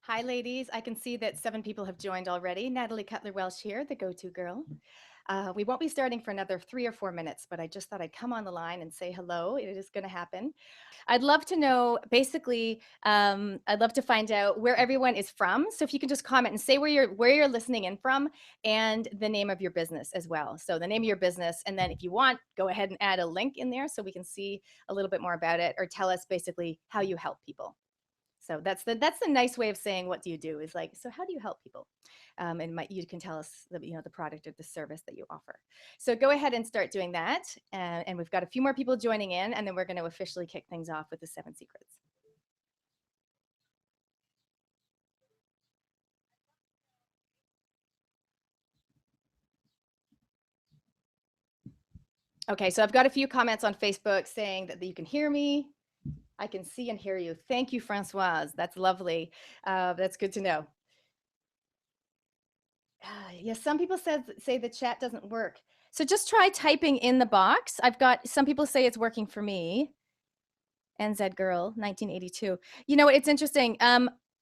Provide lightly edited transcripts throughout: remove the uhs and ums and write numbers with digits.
Hi, ladies. I can see that 7 people have joined already. Natalie Cutler-Welsh here, the go-to girl. We won't be starting for another 3 or 4 minutes, but I just thought I'd come on the line and say hello. It is going to happen. I'd love to know, basically, I'd love to find out where everyone is from. So if you can just comment and say where you're listening in from and the name of your business as well. So the name of your business, and then if you want, go ahead and add a link in there so we can see a little bit more about it, or tell us basically how you help people. So that's the nice way of saying what do you do, is like, so how do you help people? And you can tell us the product or the service that you offer. So go ahead and start doing that. And we've got a few more people joining in, and then we're going to officially kick things off with the 7 secrets. Okay, so I've got a few comments on Facebook saying that you can hear me. I can see and hear you. Thank you, Francoise. That's lovely. That's good to know. Yes, some people say the chat doesn't work. So just try typing in the box. I've got some people say it's working for me. NZ Girl, 1982. You know, it's interesting.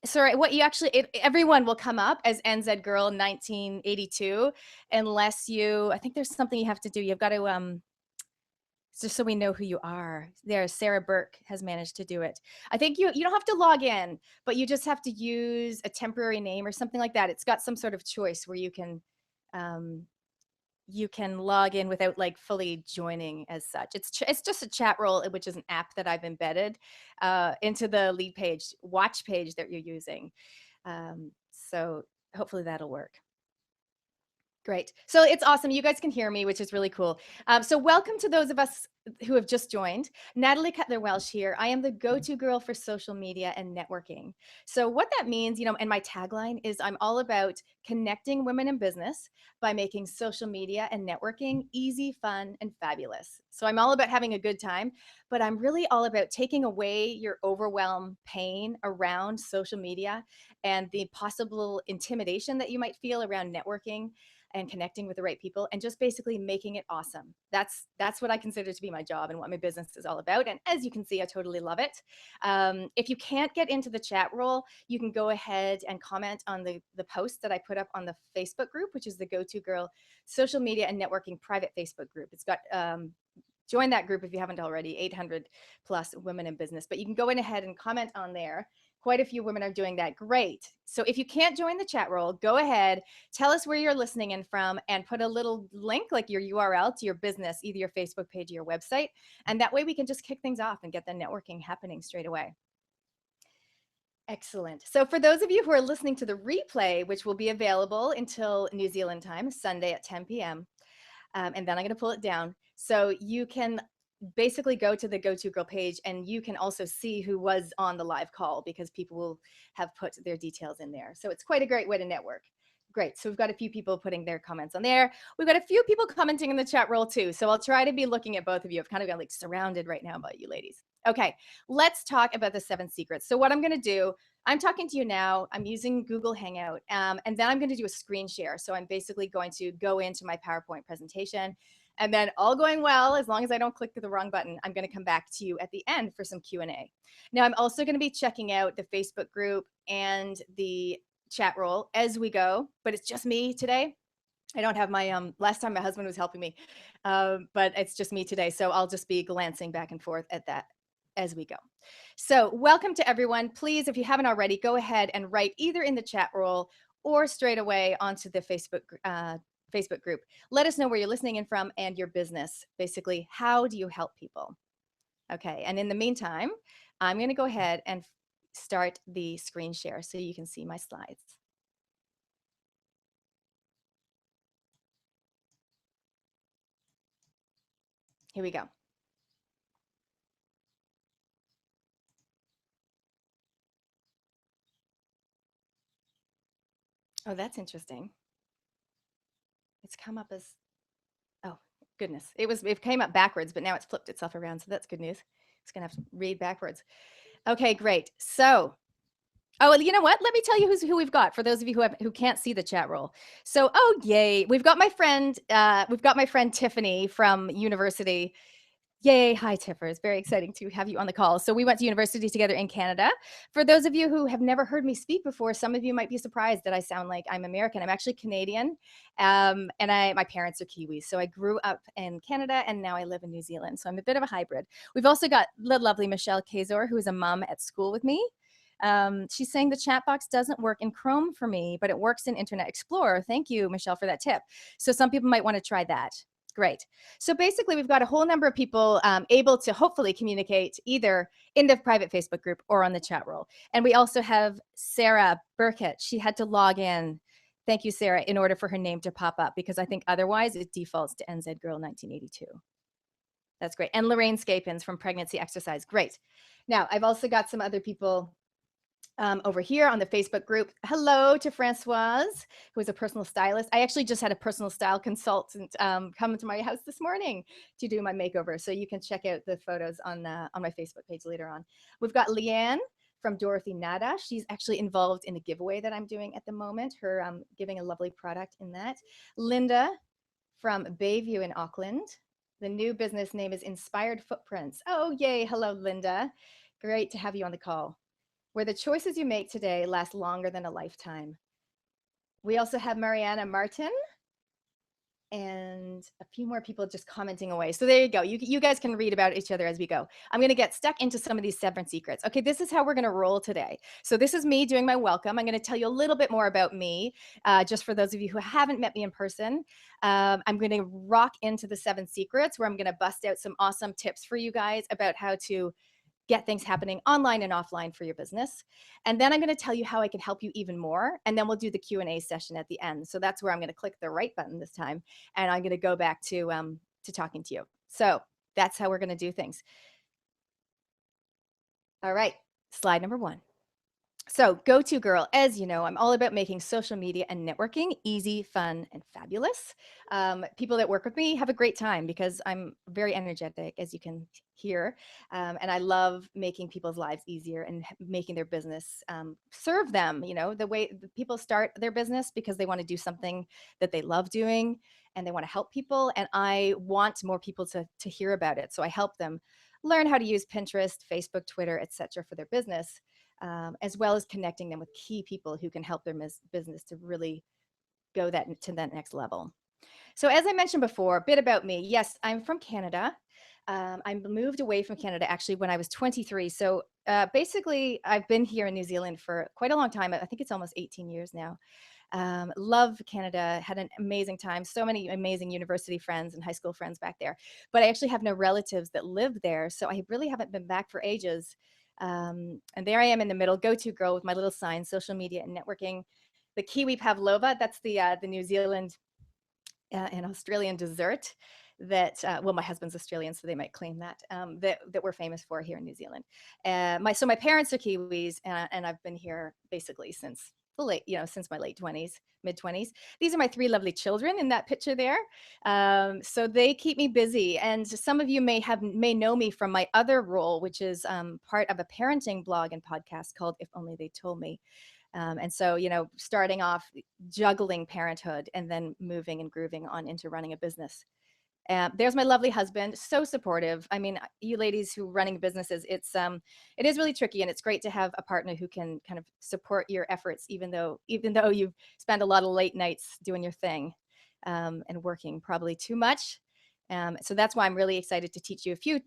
Sorry, what you actually, everyone will come up as NZ Girl 1982, unless I think there's something you have to do. You've got to, just so we know who you are. There, Sarah Burke has managed to do it. I think you don't have to log in, but you just have to use a temporary name or something like that. It's got some sort of choice where um, you can log in without like fully joining as such. It's just a chat role, which is an app that I've embedded into the lead page, watch page that you're using. So hopefully that'll work. Great. So it's awesome. You guys can hear me, which is really cool. So welcome to those of us who have just joined. Natalie Cutler-Welsh here. I am the go-to girl for social media and networking. So what that means, and my tagline is I'm all about connecting women in business by making social media and networking easy, fun, and fabulous. So I'm all about having a good time, but I'm really all about taking away your overwhelm, pain around social media and the possible intimidation that you might feel around networking and connecting with the right people, and just basically making it awesome. That's what I consider to be my job and what my business is all about. And as you can see, I totally love it. If you can't get into the chat role, you can go ahead and comment on the post that I put up on the Facebook group, which is the Go-To Girl Social Media and Networking private Facebook group. It's got join that group if you haven't already, 800 plus women in business. But you can go in ahead and comment on there. Quite a few women are doing that. Great. So if you can't join the chat role, go ahead, tell us where you're listening in from, and put a little link, like your URL to your business, either your Facebook page or your website. And that way we can just kick things off and get the networking happening straight away. Excellent. So for those of you who are listening to the replay, which will be available until New Zealand time, Sunday at 10 p.m., and then I'm going to pull it down. So you can basically go to the Go-To Girl page, and you can also see who was on the live call, because people will have put their details in there. So it's quite a great way to network. Great. So we've got a few people putting their comments on there. We've got a few people commenting in the chat roll too. So I'll try to be looking at both of you. I've kind of got like surrounded right now by you ladies. Okay, let's talk about the 7 secrets. So what I'm going to do, I'm talking to you now. I'm using Google Hangout, and then I'm going to do a screen share. So I'm basically going to go into my PowerPoint presentation, and then all going well, as long as I don't click the wrong button, I'm going to come back to you at the end for some Q&A. Now, I'm also going to be checking out the Facebook group and the chat roll as we go, but it's just me today. I don't have my, last time my husband was helping me, but it's just me today. So I'll just be glancing back and forth at that as we go. So welcome to everyone. Please, if you haven't already, go ahead and write either in the chat roll or straight away onto the Facebook group. Let us know where you're listening in from and your business. Basically, how do you help people? Okay, and in the meantime, I'm going to go ahead and start the screen share so you can see my slides. Here we go. Oh, that's interesting. It's come up as, oh, goodness. It came up backwards, but now it's flipped itself around. So that's good news. It's going to have to read backwards. Okay, great. So, oh, you know what? Let me tell you who we've got for those of you who can't see the chat roll. So, oh, yay. We've got my friend Tiffany from university. Yay. Hi, Tiffers. Very exciting to have you on the call. So we went to university together in Canada. For those of you who have never heard me speak before, some of you might be surprised that I sound like I'm American. I'm actually Canadian, and my parents are Kiwis. So I grew up in Canada, and now I live in New Zealand. So I'm a bit of a hybrid. We've also got the lovely Michelle Kazor, who is a mom at school with me. She's saying the chat box doesn't work in Chrome for me, but it works in Internet Explorer. Thank you, Michelle, for that tip. So some people might want to try that. Great. So basically, we've got a whole number of people able to hopefully communicate either in the private Facebook group or on the chat roll. And we also have Sarah Burkett. She had to log in. Thank you, Sarah, in order for her name to pop up, because I think otherwise it defaults to NZ Girl 1982. That's great. And Lorraine Scapins from Pregnancy Exercise. Great. Now, I've also got some other people over here on the Facebook group. Hello to Francoise, who is a personal stylist. I actually just had a personal style consultant come to my house this morning to do my makeover. So you can check out the photos on my Facebook page later on. We've got Leanne from Dorothy Nada. She's actually involved in a giveaway that I'm doing at the moment. Her giving a lovely product in that. Linda from Bayview in Auckland. The new business name is Inspired Footprints. Oh, yay. Hello, Linda. Great to have you on the call. Where the choices you make today last longer than a lifetime. We also have Mariana Martin and a few more people just commenting away. So there you go. You guys can read about each other as we go. I'm going to get stuck into some of these 7 secrets. Okay, this is how we're going to roll today. So this is me doing my welcome. I'm going to tell you a little bit more about me, just for those of you who haven't met me in person. I'm going to rock into the 7 secrets, where I'm going to bust out some awesome tips for you guys about how to get things happening online and offline for your business. And then I'm going to tell you how I can help you even more. And then we'll do the Q&A session at the end. So that's where I'm going to click the right button this time. And I'm going to go back to talking to you. So that's how we're going to do things. All right, slide number 1. So Go-To Girl, as you know, I'm all about making social media and networking easy, fun, and fabulous. People that work with me have a great time because I'm very energetic, as you can hear. And I love making people's lives easier and making their business serve them. You know, the way people start their business because they want to do something that they love doing and they want to help people. And I want more people to hear about it. So I help them learn how to use Pinterest, Facebook, Twitter, etc. for their business. As well as connecting them with key people who can help their business to really go to that next level. So as I mentioned before, a bit about me. Yes, I'm from Canada. I moved away from Canada actually when I was 23. So basically, I've been here in New Zealand for quite a long time. I think it's almost 18 years now. Love Canada, had an amazing time. So many amazing university friends and high school friends back there. But I actually have no relatives that live there. So I really haven't been back for ages. And there I am in the middle, Go-To Girl with my little sign, social media and networking. The Kiwi Pavlova, that's the New Zealand and Australian dessert that, well, my husband's Australian, so they might claim that, that we're famous for here in New Zealand. So my parents are Kiwis, and I've been here basically since since my late 20s, mid 20s. These are my 3 lovely children in that picture there. So they keep me busy. And some of you may know me from my other role, which is part of a parenting blog and podcast called If Only They Told Me. And so, starting off juggling parenthood and then moving and grooving on into running a business. There's my lovely husband, so supportive. I mean, you ladies who running businesses, it is really tricky, and it's great to have a partner who can kind of support your efforts, even though you spend a lot of late nights doing your thing and working probably too much. So that's why I'm really excited to teach you a few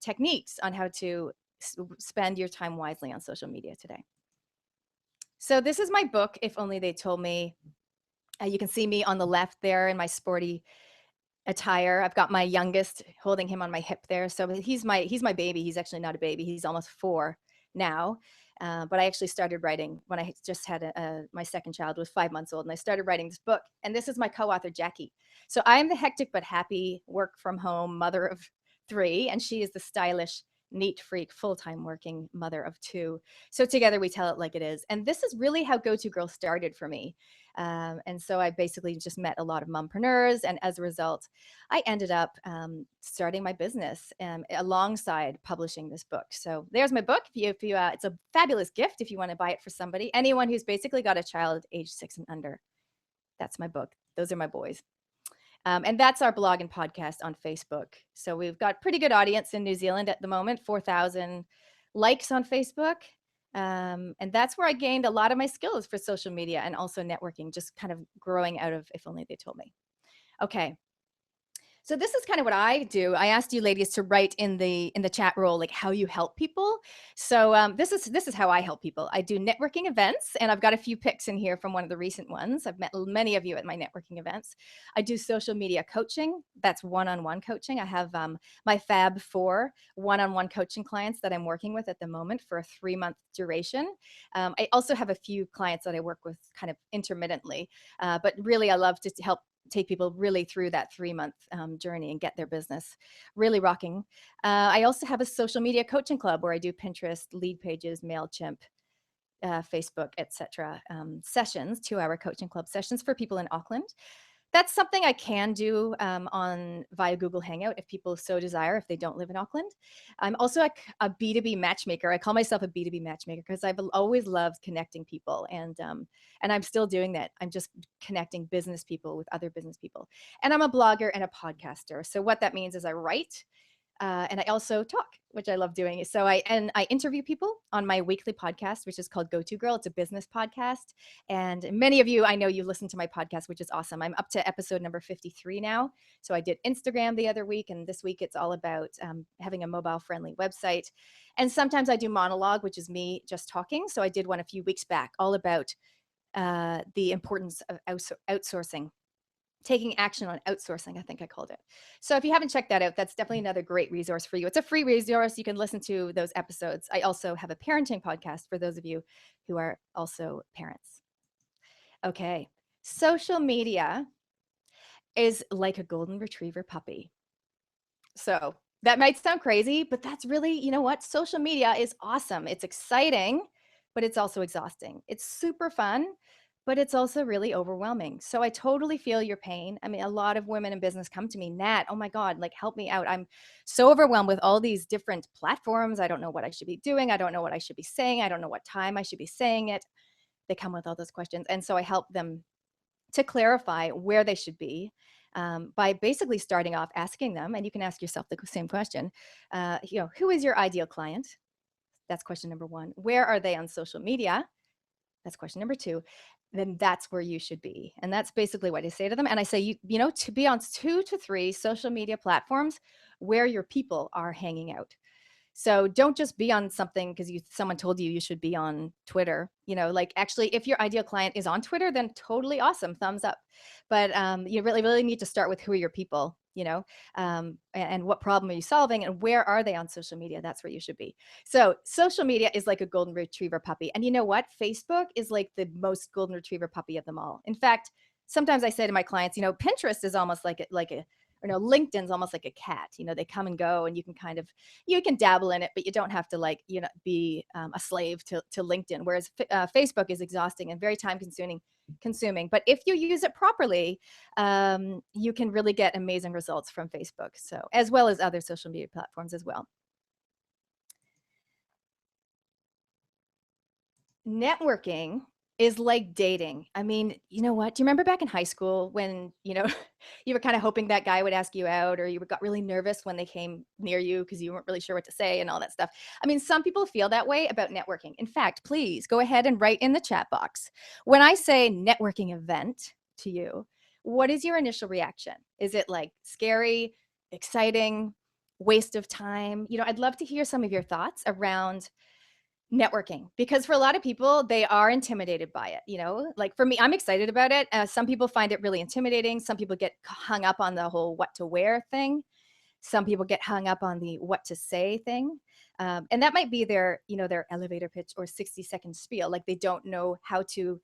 techniques on how to spend your time wisely on social media today. So this is my book, If Only They Told Me. You can see me on the left there in my sporty attire. I've got my youngest holding him on my hip there. So he's my baby. He's actually not a baby. He's almost 4 now. But I actually started writing when I just had my second child was 5 months old, and I started writing this book. And this is my co-author, Jackie. So I am the hectic but happy work from home mother of 3, and she is the stylish, neat freak, full-time working mother of 2. So together we tell it like it is. And this is really how Go-To Girl started for me. And so I basically just met a lot of mompreneurs, and as a result, I ended up starting my business alongside publishing this book. So there's my book. It's a fabulous gift if you want to buy it for somebody, anyone who's basically got a child age 6 and under. That's my book. Those are my boys. And that's our blog and podcast on Facebook. So we've got pretty good audience in New Zealand at the moment, 4,000 likes on Facebook. And that's where I gained a lot of my skills for social media and also networking, just kind of growing out of If Only They Told Me. Okay. So this is kind of what I do. I asked you ladies to write in the chat roll like how you help people. So this is how I help people. I do networking events, and I've got a few pics in here from one of the recent ones. I've met many of you at my networking events. I do social media coaching. That's one-on-one coaching. I have my Fab 4 one-on-one coaching clients that I'm working with at the moment for a 3-month duration. I also have a few clients that I work with kind of intermittently, but really I love to help take people really through that 3-month journey and get their business really rocking. I also have a social media coaching club where I do Pinterest, lead pages, MailChimp, Facebook, etc. Sessions, 2-hour coaching club sessions for people in Auckland. That's something I can do on via Google Hangout if people so desire, if they don't live in Auckland. I'm also a B2B matchmaker. I call myself a B2B matchmaker because I've always loved connecting people, and I'm still doing that. I'm just connecting business people with other business people. And I'm a blogger and a podcaster. So what that means is I write, and I also talk, which I love doing. So I interview people on my weekly podcast, which is called Go To Girl. It's a business podcast, and many of you, I know you listen to my podcast, which is awesome. I'm up to episode number 53 now. So I did Instagram the other week, and this week it's all about having a mobile-friendly website. And sometimes I do monologue, which is me just talking. So I did one a few weeks back, all about the importance of outsourcing. Taking action on outsourcing, I think I called it. So if you haven't checked that out, that's definitely another great resource for you. It's a free resource. You can listen to those episodes. I also have a parenting podcast for those of you who are also parents. Okay. Social media is like a golden retriever puppy. So that might sound crazy, but that's really, you know what? Social media is awesome. It's exciting, but it's also exhausting. It's super fun, but it's also really overwhelming. So I totally feel your pain. I mean, a lot of women in business come to me, Nat, oh my God, like help me out. I'm so overwhelmed with all these different platforms. I don't know what I should be doing. I don't know what I should be saying. I don't know what time I should be saying it. They come with all those questions. And so I help them to clarify where they should be, by basically starting off asking them, and you can ask yourself the same question, who is your ideal client? That's question number 1. Where are they on social media? That's question number 2. Then that's where you should be. And that's basically what I say to them. And I say, to be on 2 to 3 social media platforms where your people are hanging out. So don't just be on something because someone told you should be on Twitter. Like actually, if your ideal client is on Twitter, then totally awesome, thumbs up. But you really, really need to start with who are your people, and what problem are you solving and where are they on social media? That's where you should be. So social media is like a golden retriever puppy. And you know what? Facebook is like the most golden retriever puppy of them all. In fact, sometimes I say to my clients, Pinterest is almost like a or no, LinkedIn's almost like a cat. They come and go, and you can dabble in it, but you don't have to be a slave to LinkedIn. Whereas Facebook is exhausting and very time consuming. But if you use it properly, you can really get amazing results from Facebook. So as well as other social media platforms as well. Networking is like dating. I mean, you know what? Do you remember back in high school when, you were kind of hoping that guy would ask you out, or you got really nervous when they came near you because you weren't really sure what to say and all that stuff? I mean, some people feel that way about networking. In fact, please go ahead and write in the chat box. When I say networking event to you, what is your initial reaction? Is it like scary, exciting, waste of time? I'd love to hear some of your thoughts around networking, because for a lot of people, they are intimidated by it. Like for me, I'm excited about it. Some people find it really intimidating. Some people get hung up on the whole what to wear thing. Some people get hung up on the what to say thing. And that might be their elevator pitch or 60-second spiel. Like they don't know how to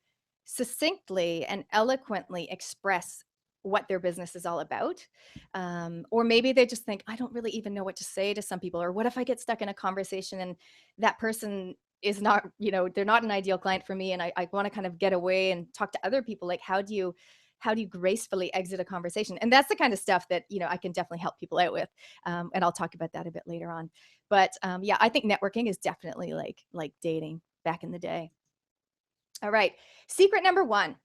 succinctly and eloquently express what their business is all about. Or maybe they just think, I don't really even know what to say to some people. Or what if I get stuck in a conversation and that person is not, they're not an ideal client for me, and I want to kind of get away and talk to other people. Like, how do you gracefully exit a conversation? And that's the kind of stuff that, I can definitely help people out with. And I'll talk about that a bit later on. But yeah, I think networking is definitely like dating back in the day. All right. Secret number 1.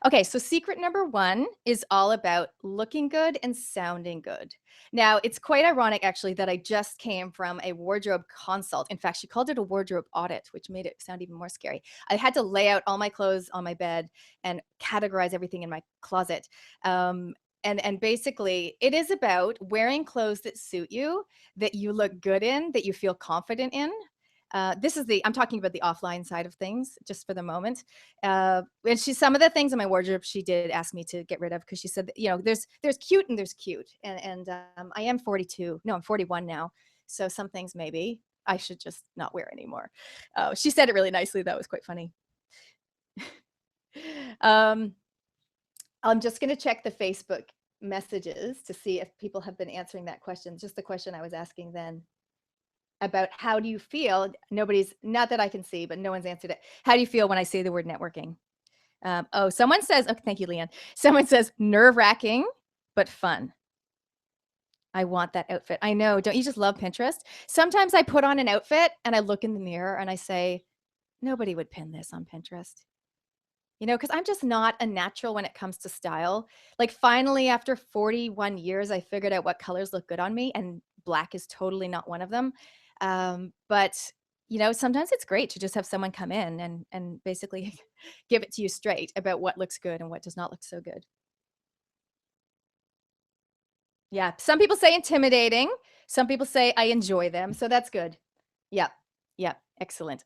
Okay, so secret number one is all about looking good and sounding good. Now, it's quite ironic actually that I just came from a wardrobe consult. In fact, she called it a wardrobe audit, which made it sound even more scary. I had to lay out all my clothes on my bed and categorize everything in my closet. And basically, it is about wearing clothes that suit you, that you look good in, that you feel confident in. I'm talking about the offline side of things just for the moment. And some of the things in my wardrobe she did ask me to get rid of because she said that, there's cute and there's cute. And I am 42. No, I'm 41 now. So some things maybe I should just not wear anymore. She said it really nicely. That was quite funny. um, I'm just going to check the Facebook messages to see if people have been answering that question. Just the question I was asking then about how do you feel? Not that I can see, but no one's answered it. How do you feel when I say the word networking? Someone says, okay, thank you, Leanne. Someone says nerve-wracking, but fun. I want that outfit. I know. Don't you just love Pinterest? Sometimes I put on an outfit and I look in the mirror and I say, nobody would pin this on Pinterest. Because I'm just not a natural when it comes to style. Like finally, after 41 years, I figured out what colors look good on me, and black is totally not one of them. But sometimes it's great to just have someone come in and basically give it to you straight about what looks good and what does not look so good. Yeah, some people say intimidating. Some people say I enjoy them, so that's good. Yep, yep, excellent.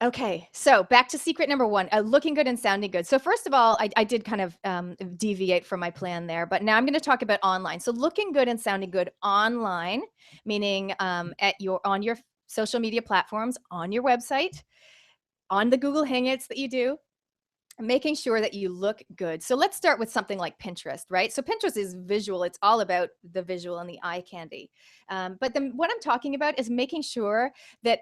Okay, so back to secret number one, looking good and sounding good. So first of all, I did kind of deviate from my plan there, but now I'm going to talk about online. So looking good and sounding good online, meaning on your social media platforms, on your website, on the Google Hangouts that you do, making sure that you look good. So let's start with something like Pinterest, right? So Pinterest is visual. It's all about the visual and the eye candy. But then what I'm talking about is making sure that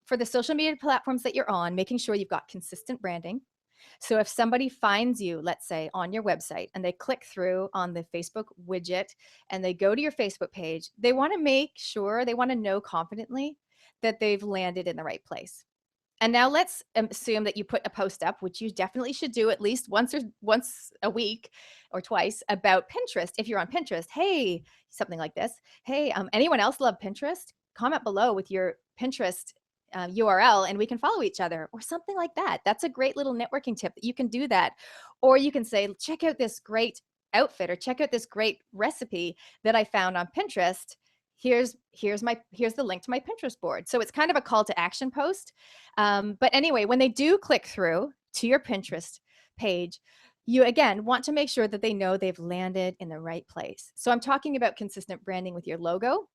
for the social media platforms that you're on, making sure you've got consistent branding. So if somebody finds you, let's say on your website, and they click through on the Facebook widget and they go to your Facebook page, they want to make sure, they want to know confidently that they've landed in the right place. And now let's assume that you put a post up, which you definitely should do at least once a week or twice about Pinterest. If you're on Pinterest, hey, something like this. Hey, anyone else love Pinterest? Comment below with your Pinterest URL and we can follow each other or something like that. That's a great little networking tip that you can do that. Or you can say, check out this great outfit or check out this great recipe that I found on Pinterest. Here's the link to my Pinterest board. So it's kind of a call to action post. But anyway, when they do click through to your Pinterest page, you again want to make sure that they know they've landed in the right place. So I'm talking about consistent branding with your logo.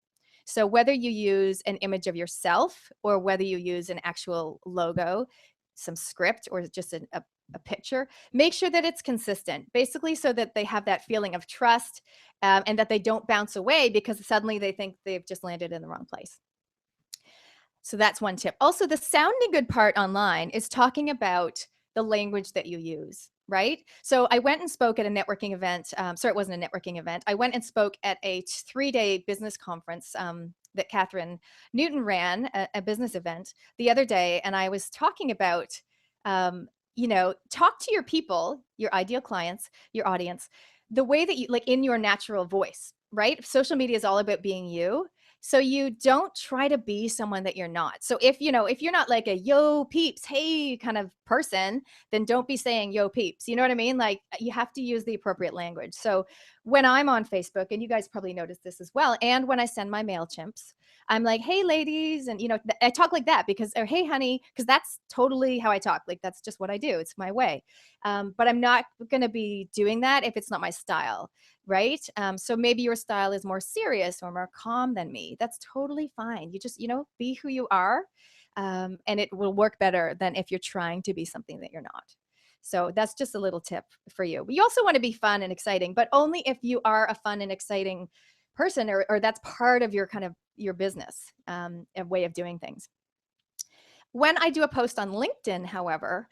So whether you use an image of yourself or whether you use an actual logo, some script, or just a picture, make sure that it's consistent, basically so that they have that feeling of trust and that they don't bounce away because suddenly they think they've just landed in the wrong place. So that's one tip. Also, the sounding good part online is talking about the language that you use, right? So I went and spoke at a networking event. Sorry, it wasn't a networking event. I went and spoke at a 3-day business conference that Catherine Newton ran, a business event the other day. And I was talking about, talk to your people, your ideal clients, your audience, the way that you, like in your natural voice, right? Social media is all about being you. So you don't try to be someone that you're not. So if you're not like a yo peeps, hey kind of person, then don't be saying yo peeps. You know what I mean? Like you have to use the appropriate language. So when I'm on Facebook, and you guys probably noticed this as well, and when I send my MailChimps, I'm like, hey ladies, and I talk like that or hey honey, because that's totally how I talk. Like that's just what I do. It's my way. But I'm not going to be doing that if it's not my style. Right? So maybe your style is more serious or more calm than me. That's totally fine. You just, be who you are. And it will work better than if you're trying to be something that you're not. So that's just a little tip for you. But you also want to be fun and exciting, but only if you are a fun and exciting person or that's part of your kind of your business and way of doing things. When I do a post on LinkedIn, however,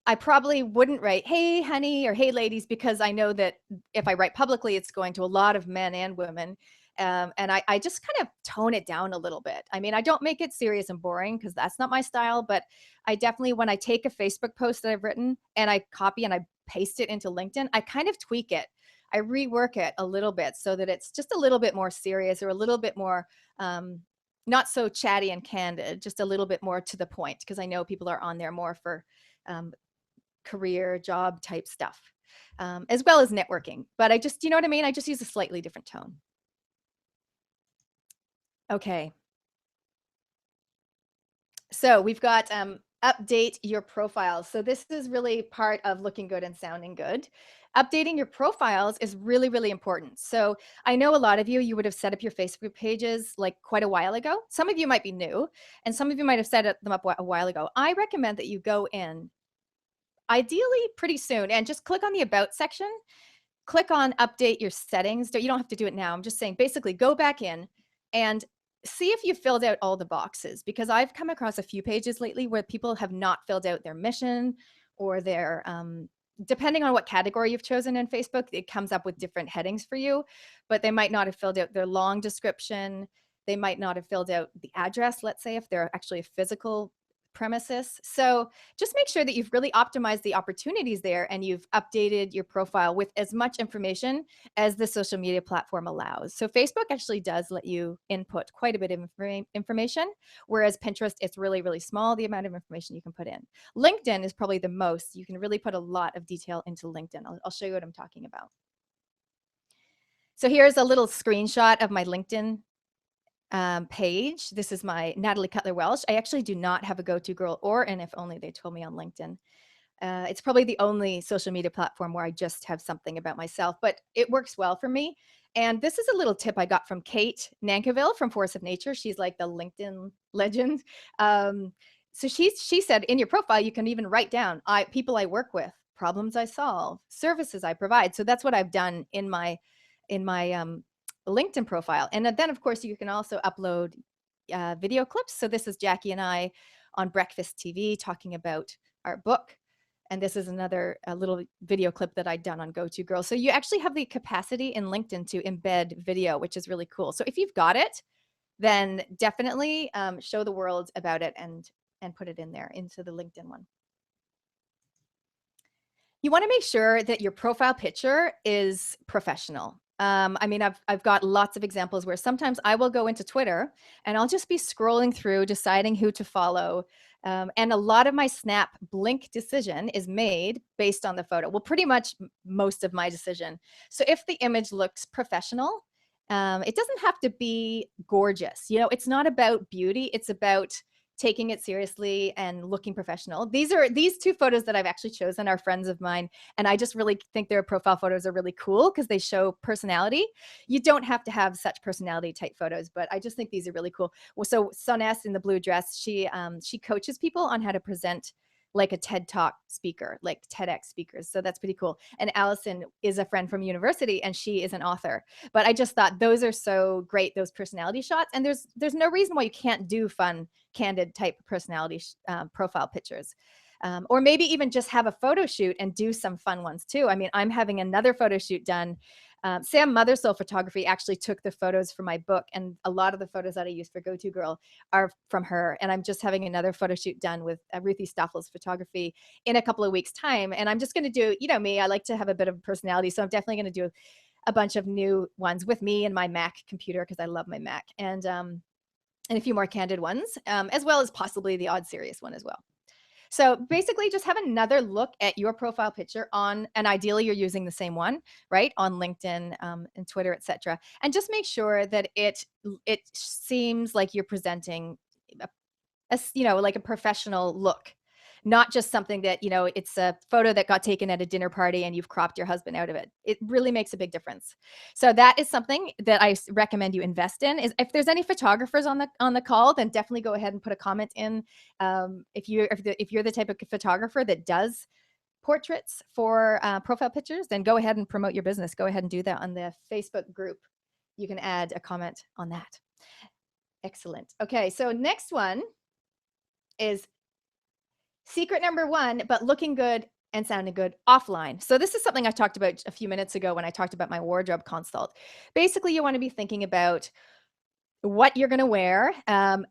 I probably wouldn't write, hey, honey, or hey, ladies, because I know that if I write publicly, it's going to a lot of men and women. And I just kind of tone it down a little bit. I mean, I don't make it serious and boring because that's not my style, but I definitely, when I take a Facebook post that I've written and I copy and I paste it into LinkedIn, I kind of tweak it. I rework it a little bit so that it's just a little bit more serious or a little bit more um, not so chatty and candid, just a little bit more to the point, because I know people are on there more for um, career, job type stuff, as well as networking. But I just, you know what I mean? I just use a slightly different tone. Okay. So we've got update your profile. So this is really part of looking good and sounding good. Updating your profiles is really, really important. So I know a lot of you would have set up your Facebook pages like quite a while ago. Some of you might be new, and some of you might have set them up a while ago. I recommend that you go in ideally pretty soon and just click on the About section, click on Update your settings. You don't have to do it now. I'm just saying, basically go back in and see if you filled out all the boxes, because I've come across a few pages lately where people have not filled out their mission or their depending on what category you've chosen in Facebook, it comes up with different headings for you, but they might not have filled out their long description. They might not have filled out the address, let's say, if they're actually a physical premises. So just make sure that you've really optimized the opportunities there and you've updated your profile with as much information as the social media platform allows. So Facebook actually does let you input quite a bit of information, whereas Pinterest, it's really, really small, the amount of information you can put in. LinkedIn is probably the most. You can really put a lot of detail into LinkedIn. I'll show you what I'm talking about. So here's a little screenshot of my LinkedIn page. This is my Natalie Cutler Welsh. I actually do not have a go-to girl or an if only they told me on LinkedIn. It's probably the only social media platform where I just have something about myself, but it works well for me. And this is a little tip I got from Kate Nankiville from Force of Nature. She's like the LinkedIn legend. So she said in your profile, you can even write down people I work with, problems I solve, services I provide. So that's what I've done in my LinkedIn profile. And then of course you can also upload video clips. So this is Jackie and I on Breakfast TV talking about our book. And this is another little video clip that I'd done on Go-To-Girl. So you actually have the capacity in LinkedIn to embed video, which is really cool. So if you've got it, then definitely show the world about it and put it in there into the LinkedIn one. You want to make sure that your profile picture is professional. I mean, I've got lots of examples where sometimes I will go into Twitter and I'll just be scrolling through, deciding who to follow. And a lot of my snap blink decision is made based on the photo. Well, pretty much most of my decision. So if the image looks professional, it doesn't have to be gorgeous. You know, it's not about beauty. It's about taking it seriously and looking professional. These two photos that I've actually chosen are friends of mine, and I just really think their profile photos are really cool because they show personality. You don't have to have such personality type photos, but I just think these are really cool. Well, so Soness in the blue dress, she coaches people on how to present like a TED Talk speaker, like TEDx speakers. So that's pretty cool. And Allison is a friend from university and she is an author. But I just thought those are so great, those personality shots. And there's no reason why you can't do fun, candid type personality profile pictures. Or maybe even just have a photo shoot and do some fun ones too. I mean, I'm having another photo shoot done. Sam Mothersoul Photography actually took the photos for my book, and a lot of the photos that I used for Go-To-Girl are from her. And I'm just having another photo shoot done with Ruthie Stoffels Photography in a couple of weeks' time. And I'm just going to do, you know me, I like to have a bit of personality. So I'm definitely going to do a bunch of new ones with me and my Mac computer because I love my Mac, and a few more candid ones, as well as possibly the odd serious one as well. So basically just have another look at your profile picture on, and ideally you're using the same one, right? On LinkedIn and Twitter, etc. And just make sure that it seems like you're presenting like a professional look, not just something that, it's a photo that got taken at a dinner party and you've cropped your husband out of it. It really makes a big difference. So that is something that I recommend you invest in. Is if there's any photographers on the call, then definitely go ahead and put a comment in. If you're the type of photographer that does portraits for profile pictures, then go ahead and promote your business. Go ahead and do that on the Facebook group. You can add a comment on that. Excellent. Okay, so next one is secret number one, but looking good and sounding good offline. So this is something I talked about a few minutes ago when I talked about my wardrobe consult. Basically, you want to be thinking about what you're going to wear.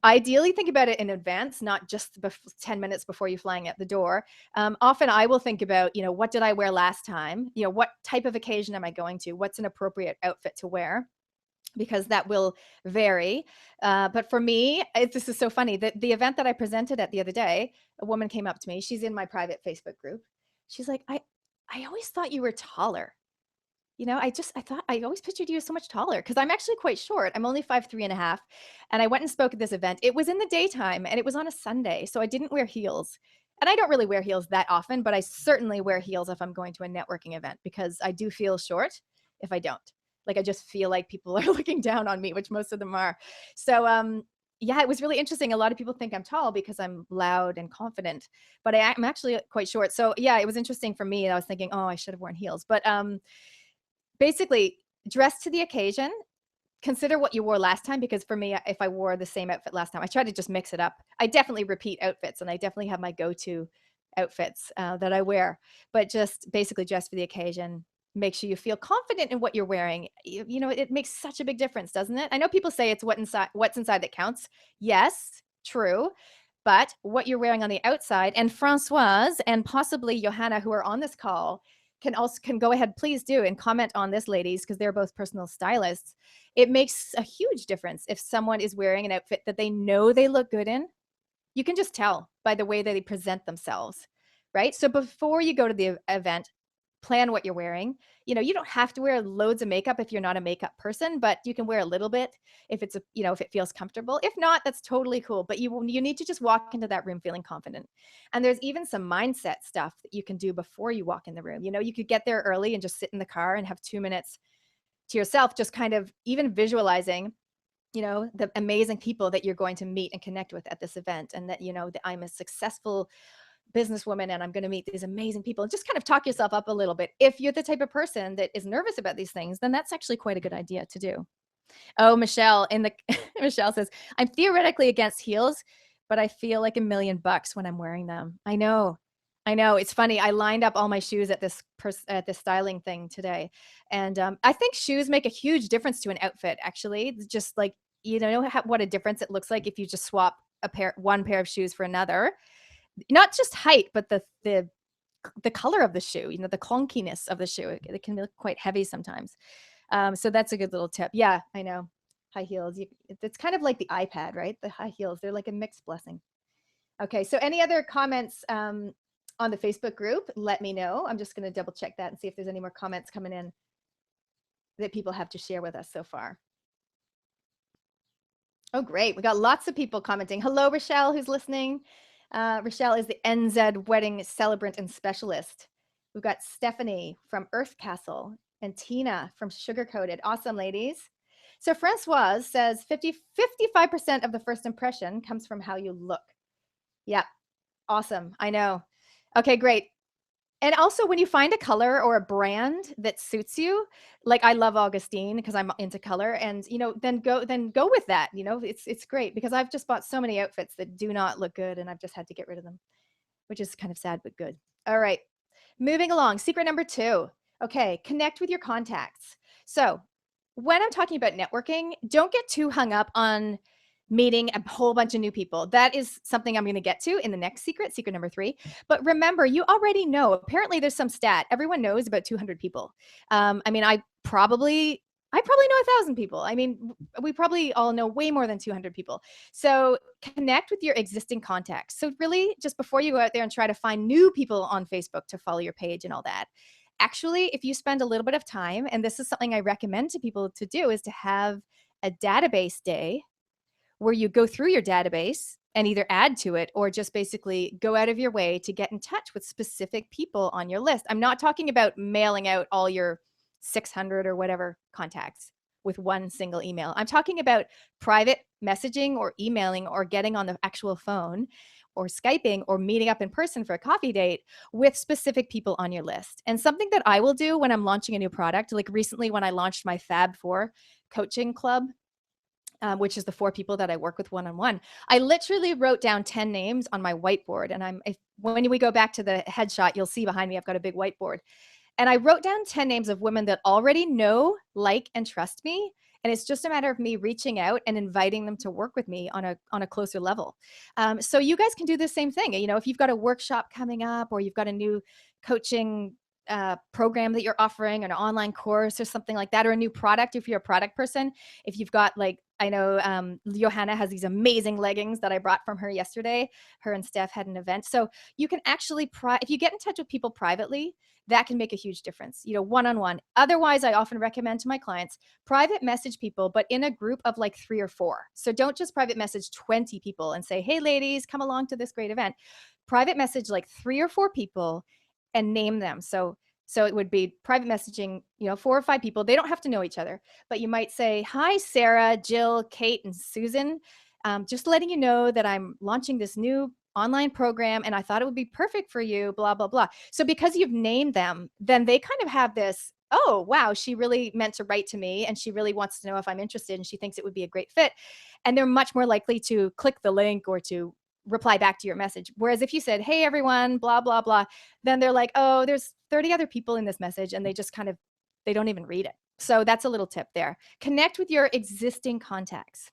Ideally, think about it in advance, not just 10 minutes before you're flying out the door. Often I will think about, what did I wear last time? What type of occasion am I going to? What's an appropriate outfit to wear? Because that will vary. But for me, this is so funny that the event that I presented at the other day, a woman came up to me. She's in my private Facebook group. She's like, I always thought you were taller. I thought I always pictured you as so much taller because I'm actually quite short. I'm only 5'3.5". And I went and spoke at this event. It was in the daytime and it was on a Sunday. So I didn't wear heels. And I don't really wear heels that often, but I certainly wear heels if I'm going to a networking event because I do feel short if I don't. Like I just feel like people are looking down on me, which most of them are. So yeah, it was really interesting. A lot of people think I'm tall because I'm loud and confident, but I'm actually quite short. So yeah, it was interesting for me. I was thinking, oh, I should have worn heels. But basically, dress to the occasion. Consider what you wore last time, because for me, if I wore the same outfit last time, I try to just mix it up. I definitely repeat outfits, and I definitely have my go-to outfits that I wear, but just basically dress for the occasion. Make sure you feel confident in what you're wearing. It makes such a big difference, doesn't it? I know people say it's what's inside that counts. Yes, true. But what you're wearing on the outside, and Françoise and possibly Johanna, who are on this call, can go ahead, please do, and comment on this, ladies, because they're both personal stylists. It makes a huge difference if someone is wearing an outfit that they know they look good in. You can just tell by the way that they present themselves, right? So before you go to the event, plan what you're wearing. You don't have to wear loads of makeup if you're not a makeup person, but you can wear a little bit if if it feels comfortable. If not, that's totally cool. But you need to just walk into that room feeling confident. And there's even some mindset stuff that you can do before you walk in the room. You could get there early and just sit in the car and have 2 minutes to yourself, just kind of even visualizing the amazing people that you're going to meet and connect with at this event, and that that I'm a successful businesswoman and I'm going to meet these amazing people, and just kind of talk yourself up a little bit. If you're the type of person that is nervous about these things, then that's actually quite a good idea to do. Oh, Michelle in the Michelle says, I'm theoretically against heels, but I feel like $1,000,000 when I'm wearing them. I know. It's funny. I lined up all my shoes at this styling thing today, and I think shoes make a huge difference to an outfit. Actually, it's just like what a difference it looks like if you just swap one pair of shoes for another. Not just height, but the color of the shoe. The clunkiness of the shoe. It can be quite heavy sometimes. So that's a good little tip. Yeah, I know. High heels. It's kind of like the iPad, right? The high heels. They're like a mixed blessing. Okay. So any other comments on the Facebook group? Let me know. I'm just going to double check that and see if there's any more comments coming in that people have to share with us so far. Oh, great. We got lots of people commenting. Hello, Rochelle, who's listening. Rochelle is the NZ wedding celebrant and specialist. We've got Stephanie from Earth Castle and Tina from Sugar Coated. Awesome, ladies. So Francoise says 55% of the first impression comes from how you look. Yeah, awesome. I know. Okay, great. And also, when you find a color or a brand that suits you, like I love Augustine because I'm into color, and then go with that. It's great, because I've just bought so many outfits that do not look good, and I've just had to get rid of them, which is kind of sad but good. All right, moving along. Secret number 2. Okay, connect with your contacts. So when I'm talking about networking, don't get too hung up on meeting a whole bunch of new people. That is something I'm going to get to in the next secret number 3. But remember, you already know, apparently there's some stat. Everyone knows about 200 people. I mean, I probably know 1,000 people. I mean, we probably all know way more than 200 people. So connect with your existing contacts. So really, just before you go out there and try to find new people on Facebook to follow your page and all that, actually, if you spend a little bit of time, and this is something I recommend to people to do, is to have a database day where you go through your database and either add to it or just basically go out of your way to get in touch with specific people on your list. I'm not talking about mailing out all your 600 or whatever contacts with one single email. I'm talking about private messaging or emailing or getting on the actual phone or Skyping or meeting up in person for a coffee date with specific people on your list. And something that I will do when I'm launching a new product, like recently when I launched my Fab4 coaching club, which is the 4 people that I work with one-on-one. I literally wrote down 10 names on my whiteboard, and when we go back to the headshot, you'll see behind me, I've got a big whiteboard. And I wrote down 10 names of women that already know, like, and trust me. And it's just a matter of me reaching out and inviting them to work with me on a closer level. So you guys can do the same thing. You know, if you've got a workshop coming up, or you've got a new coaching program that you're offering, an online course or something like that, or a new product, if you're a product person, if you've got, like, I know Johanna has these amazing leggings that I brought from her yesterday. Her and Steph had an event. So you can actually, if you get in touch with people privately, that can make a huge difference, you know, one-on-one. Otherwise, I often recommend to my clients, private message people, but in a group of like 3 or 4. So don't just private message 20 people and say, hey, ladies, come along to this great event. Private message like 3 or 4 people and name them. So it would be private messaging, you know, 4 or 5 people. They don't have to know each other, but you might say, hi, Sarah, Jill, Kate, and Susan. Just letting you know that I'm launching this new online program and I thought it would be perfect for you, blah, blah, blah. So because you've named them, then they kind of have this, oh, wow, she really meant to write to me and she really wants to know if I'm interested and she thinks it would be a great fit. And they're much more likely to click the link or to reply back to your message. Whereas if you said, hey, everyone, blah, blah, blah, then they're like, oh, there's 30 other people in this message and they just kind of, they don't even read it. So that's a little tip there. Connect with your existing contacts.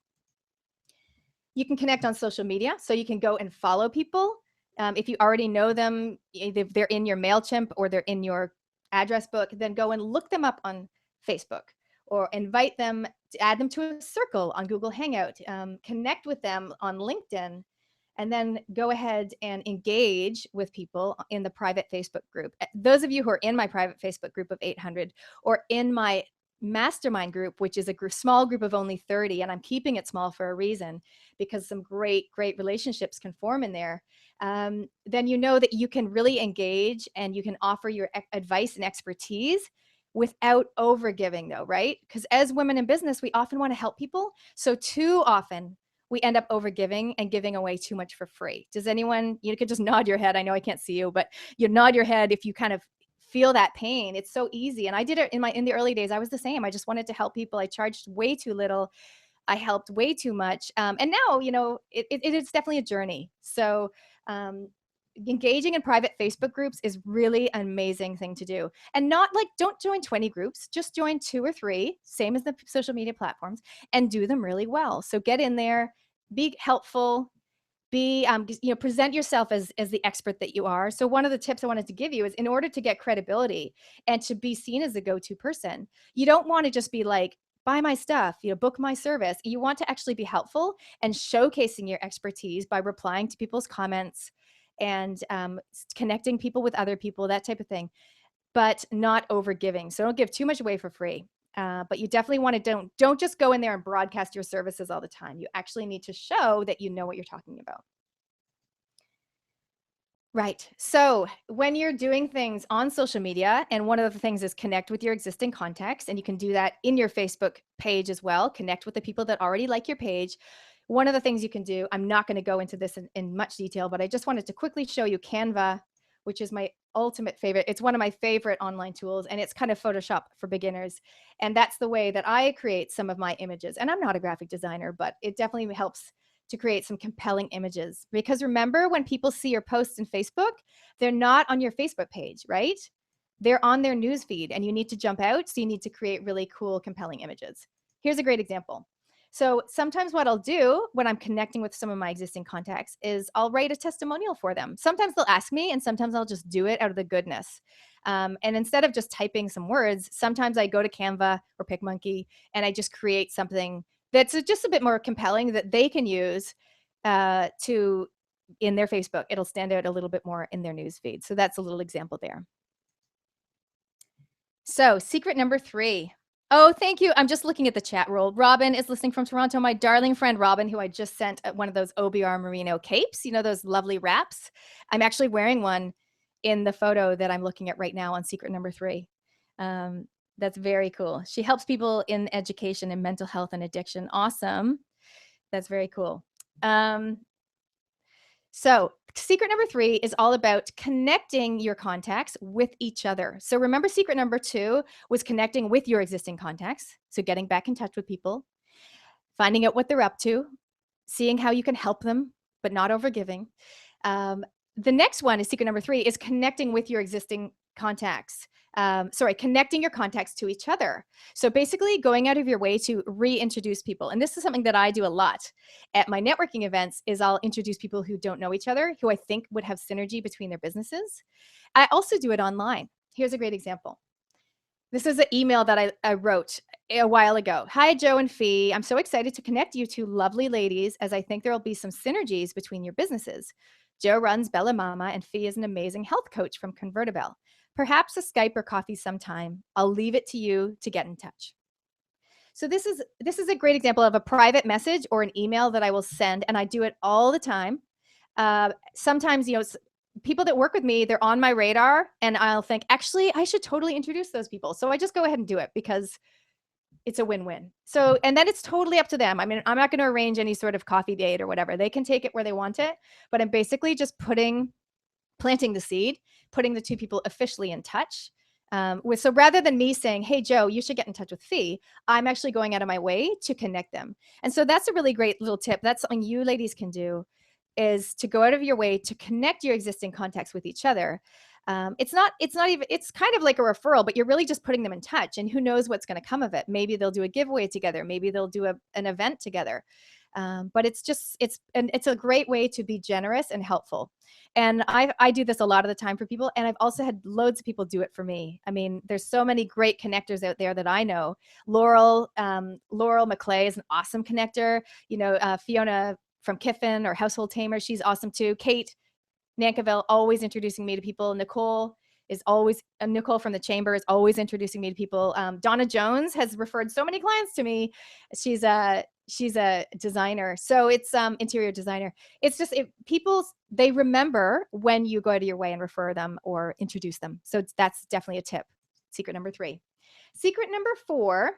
You can connect on social media. So you can go and follow people. If you already know them, if they're in your MailChimp or they're in your address book, then go and look them up on Facebook or invite them to add them to a circle on Google Hangout, connect with them on LinkedIn, and then go ahead and engage with people in the private Facebook group. Those of you who are in my private Facebook group of 800 or in my mastermind group, which is a small group of only 30, and I'm keeping it small for a reason because some great relationships can form in there, then you know that you can really engage and you can offer your advice and expertise without overgiving, though, right? Because as women in business, we often want to help people. So too often we end up overgiving and giving away too much for free. Does anyone, you could just nod your head. I know I can't see you, but you nod your head if you kind of feel that pain. It's so easy. And I did it in the early days. I was the same. I just wanted to help people. I charged way too little. I helped way too much. And now, you know, it is definitely a journey. So engaging in private Facebook groups is really an amazing thing to do. And not like, don't join 20 groups, just join 2 or 3, same as the social media platforms, and do them really well. So get in there, be helpful, be, you know, present yourself as the expert that you are. So one of the tips I wanted to give you is, in order to get credibility and to be seen as a go-to person, you don't want to just be like, buy my stuff, you know, book my service. You want to actually be helpful and showcasing your expertise by replying to people's comments and connecting people with other people, that type of thing, but not over giving. So don't give too much away for free. But you definitely want to don't just go in there and broadcast your services all the time. You actually need to show that you know what you're talking about. Right. So when you're doing things on social media, and one of the things is connect with your existing contacts, and you can do that in your Facebook page as well. Connect with the people that already like your page. One of the things you can do, I'm not going to go into this in much detail, but I just wanted to quickly show you Canva, which is my ultimate favorite. It's one of my favorite online tools, and it's kind of Photoshop for beginners. And that's the way that I create some of my images. And I'm not a graphic designer, but it definitely helps to create some compelling images. Because remember, when people see your posts in Facebook, they're not on your Facebook page, right? They're on their news feed, and you need to jump out. So you need to create really cool, compelling images. Here's a great example. So sometimes what I'll do when I'm connecting with some of my existing contacts is I'll write a testimonial for them. Sometimes they'll ask me, and sometimes I'll just do it out of the goodness. And instead of just typing some words, sometimes I go to Canva or PicMonkey and I just create something that's just a bit more compelling that they can use to in their Facebook. It'll stand out a little bit more in their news feed. So that's a little example there. So secret number 3. Oh, thank you. I'm just looking at the chat roll. Robin is listening from Toronto. My darling friend, Robin, who I just sent one of those OBR Merino capes, you know, those lovely wraps. I'm actually wearing one in the photo that I'm looking at right now on secret number 3. That's very cool. She helps people in education and mental health and addiction. Awesome. That's very cool. So secret number 3 is all about connecting your contacts with each other. So remember, secret number 2 was connecting with your existing contacts. So getting back in touch with people. finding out what they're up to, seeing how you can help them, but not overgiving. The next one is secret number 3 is connecting with your existing contacts. Connecting your contacts to each other. So basically going out of your way to reintroduce people. And this is something that I do a lot at my networking events is I'll introduce people who don't know each other, who I think would have synergy between their businesses. I also do it online. Here's a great example. This is an email that I wrote a while ago. Hi, Joe and Fee. I'm so excited to connect you two lovely ladies as I think there will be some synergies between your businesses. Joe runs Bella Mama and Fee is an amazing health coach from Convertibell. Perhaps a Skype or coffee sometime. I'll leave it to you to get in touch. So this is a great example of a private message or an email that I will send, and I do it all the time. Sometimes, people that work with me, they're on my radar, and I'll think, actually, I should totally introduce those people. So I just go ahead and do it because it's a win-win. So, and then it's totally up to them. I mean, I'm not going to arrange any sort of coffee date or whatever. They can take it where they want it, but I'm basically just planting the seed, putting the two people officially in touch. So rather than me saying, hey, Joe, you should get in touch with Fee, I'm actually going out of my way to connect them. And so that's a really great little tip. That's something you ladies can do, is to go out of your way to connect your existing contacts with each other. It's kind of like a referral, but you're really just putting them in touch, and who knows what's going to come of it. Maybe they'll do a giveaway together. Maybe they'll do an event together. But it's a great way to be generous and helpful. And I do this a lot of the time for people. And I've also had loads of people do it for me. I mean, there's so many great connectors out there that I know. Laurel McClay is an awesome connector. Fiona from Kiffin or Household Tamer, she's awesome too. Kate Nankivell, always introducing me to people. Nicole from the Chamber is always introducing me to people. Donna Jones has referred so many clients to me. She's a designer. So it's interior designer. It's just they remember when you go out of your way and refer them or introduce them. So that's definitely a tip. Secret number 3. Secret number 4.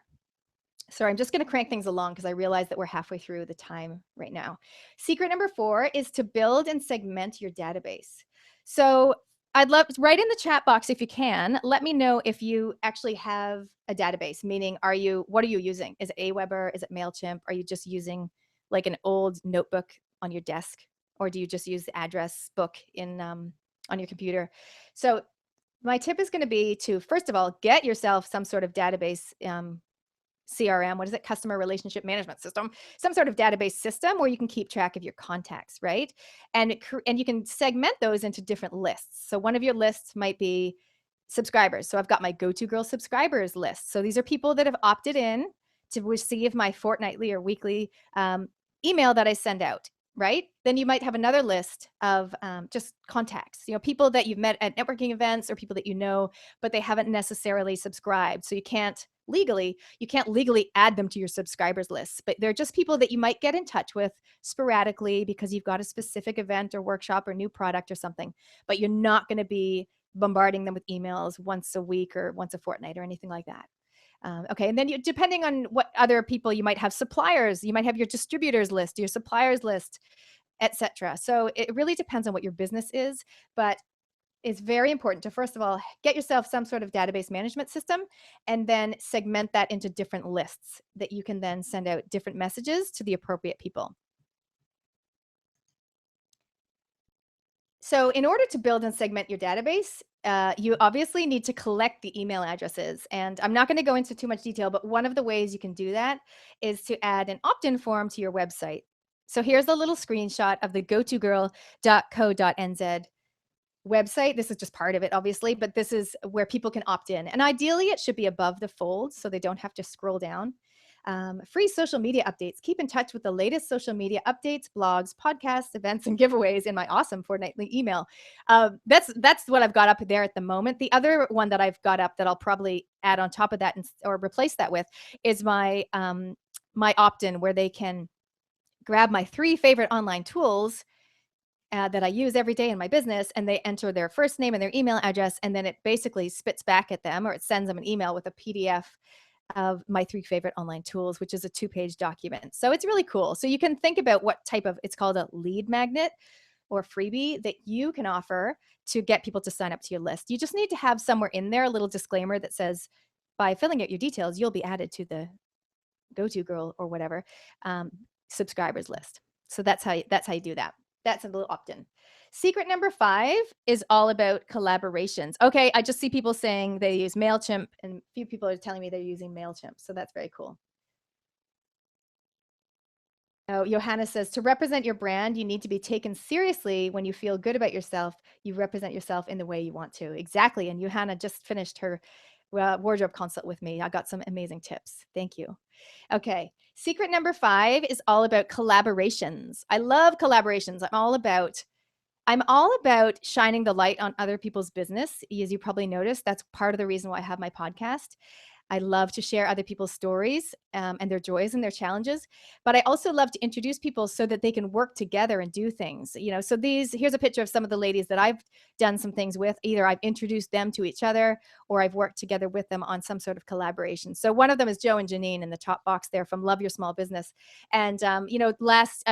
Sorry, I'm just going to crank things along because I realize that we're halfway through the time right now. Secret number 4 is to build and segment your database. So I'd love, write in the chat box if you can, let me know if you actually have a database, meaning what are you using? Is it Aweber? Is it MailChimp? Are you just using like an old notebook on your desk? Or do you just use the address book on your computer? So my tip is going to be to, first of all, get yourself some sort of database, CRM, what is it? Customer Relationship Management System, some sort of database system where you can keep track of your contacts, right? And you can segment those into different lists. So one of your lists might be subscribers. So I've got my Go-To Girl subscribers list. So these are people that have opted in to receive my fortnightly or weekly email that I send out, right? Then you might have another list of just contacts, people that you've met at networking events or people that you know, but they haven't necessarily subscribed. So you can't legally add them to your subscribers list, but they're just people that you might get in touch with sporadically because you've got a specific event or workshop or new product or something, but you're not going to be bombarding them with emails once a week or once a fortnight or anything like that. Okay, and then depending on what other people you might have, suppliers, you might have your distributors list, your suppliers list, etc. So it really depends on what your business is, but it's very important to, first of all, get yourself some sort of database management system and then segment that into different lists that you can then send out different messages to the appropriate people. So in order to build and segment your database, you obviously need to collect the email addresses. And I'm not going to go into too much detail, but one of the ways you can do that is to add an opt-in form to your website. So here's a little screenshot of the gotogirl.co.nz website. This is just part of it, obviously, but this is where people can opt in. And ideally, it should be above the fold so they don't have to scroll down. Free social media updates. Keep in touch with the latest social media updates, blogs, podcasts, events, and giveaways in my awesome fortnightly email. That's what I've got up there at the moment. The other one that I've got up that I'll probably add on top of that or replace that with is my opt-in, where they can grab my 3 favorite online tools that I use every day in my business, and they enter their first name and their email address, and then it basically spits back at them, or it sends them an email with a PDF of my 3 favorite online tools, which is a 2-page document. So it's really cool. So you can think about what type of, it's called a lead magnet or freebie that you can offer to get people to sign up to your list. You just need to have somewhere in there a little disclaimer that says, by filling out your details, you'll be added to the GoToGirl or whatever subscribers list. So that's how you do that. That's a little opt-in. Secret number 5 is all about collaborations. Okay, I just see people saying they use MailChimp, and a few people are telling me they're using MailChimp. So that's very cool. Oh, Johanna says, to represent your brand, you need to be taken seriously. When you feel good about yourself, you represent yourself in the way you want to. Exactly. And Johanna just finished her wardrobe consult with me. I got some amazing tips. Thank you. Okay. Secret number 5 is all about collaborations. I love collaborations. I'm all about shining the light on other people's business. As you probably noticed, that's part of the reason why I have my podcast. I love to share other people's stories and their joys and their challenges, but I also love to introduce people so that they can work together and do things. So here's a picture of some of the ladies that I've done some things with. Either I've introduced them to each other or I've worked together with them on some sort of collaboration. So one of them is Joe and Janine in the top box there from Love Your Small Business. And, last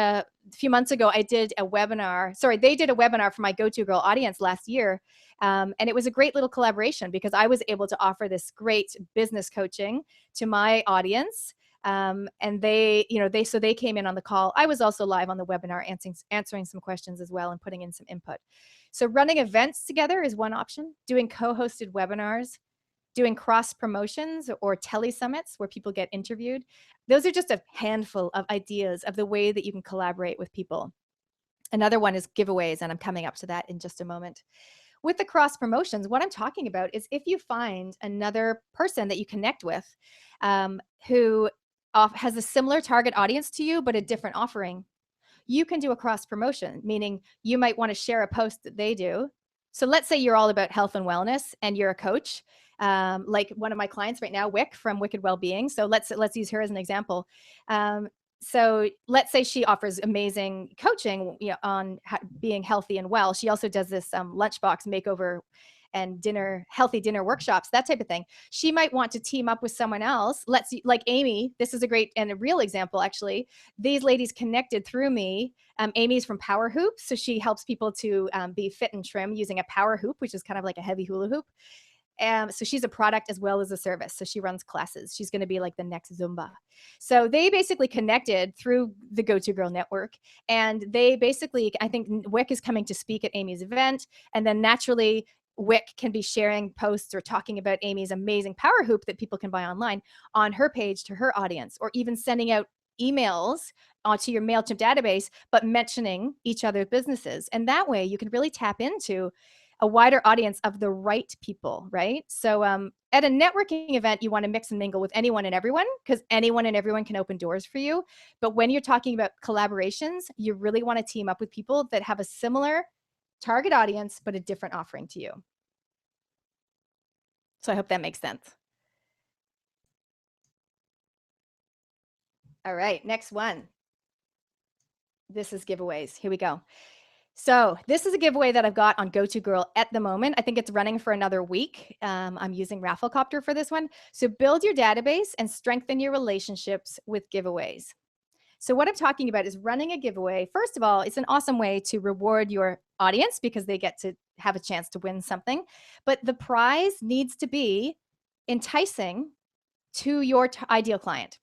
few months ago, they did a webinar for my GoToGirl audience last year. And it was a great little collaboration because I was able to offer this great business coaching to my audience. And they came in on the call. I was also live on the webinar answering some questions as well and putting in some input. So running events together is one option. Doing co-hosted webinars, doing cross promotions or telesummits where people get interviewed. Those are just a handful of ideas of the way that you can collaborate with people. Another one is giveaways, and I'm coming up to that in just a moment. With the cross promotions, what I'm talking about is if you find another person that you connect with who has a similar target audience to you, but a different offering, you can do a cross promotion, meaning you might want to share a post that they do. So let's say you're all about health and wellness and you're a coach, like one of my clients right now, Wick from Wicked Wellbeing. So let's use her as an example. So let's say she offers amazing coaching on being healthy and well. She also does this lunchbox makeover and healthy dinner workshops, that type of thing. She might want to team up with someone else. Like Amy, this is a great and a real example, actually. These ladies connected through me. Amy's from Power Hoop. So she helps people to be fit and trim using a power hoop, which is kind of like a heavy hula hoop. So she's a product as well as a service. So she runs classes. She's going to be like the next Zumba. So they basically connected through the GoToGirl network. And they basically, I think Wick is coming to speak at Amy's event. And then naturally, Wick can be sharing posts or talking about Amy's amazing power hoop that people can buy online on her page to her audience, or even sending out emails onto your MailChimp database, but mentioning each other's businesses. And that way you can really tap into a wider audience of the right people, right? So at a networking event, you want to mix and mingle with anyone and everyone because anyone and everyone can open doors for you. But when you're talking about collaborations, you really want to team up with people that have a similar target audience, but a different offering to you. So I hope that makes sense. All right, next one. This is giveaways. Here we go. So this is a giveaway that I've got on GoToGirl at the moment. I think it's running for another week. I'm using Rafflecopter for this one. So build your database and strengthen your relationships with giveaways. So what I'm talking about is running a giveaway. First of all, it's an awesome way to reward your audience because they get to have a chance to win something. But the prize needs to be enticing to your ideal client.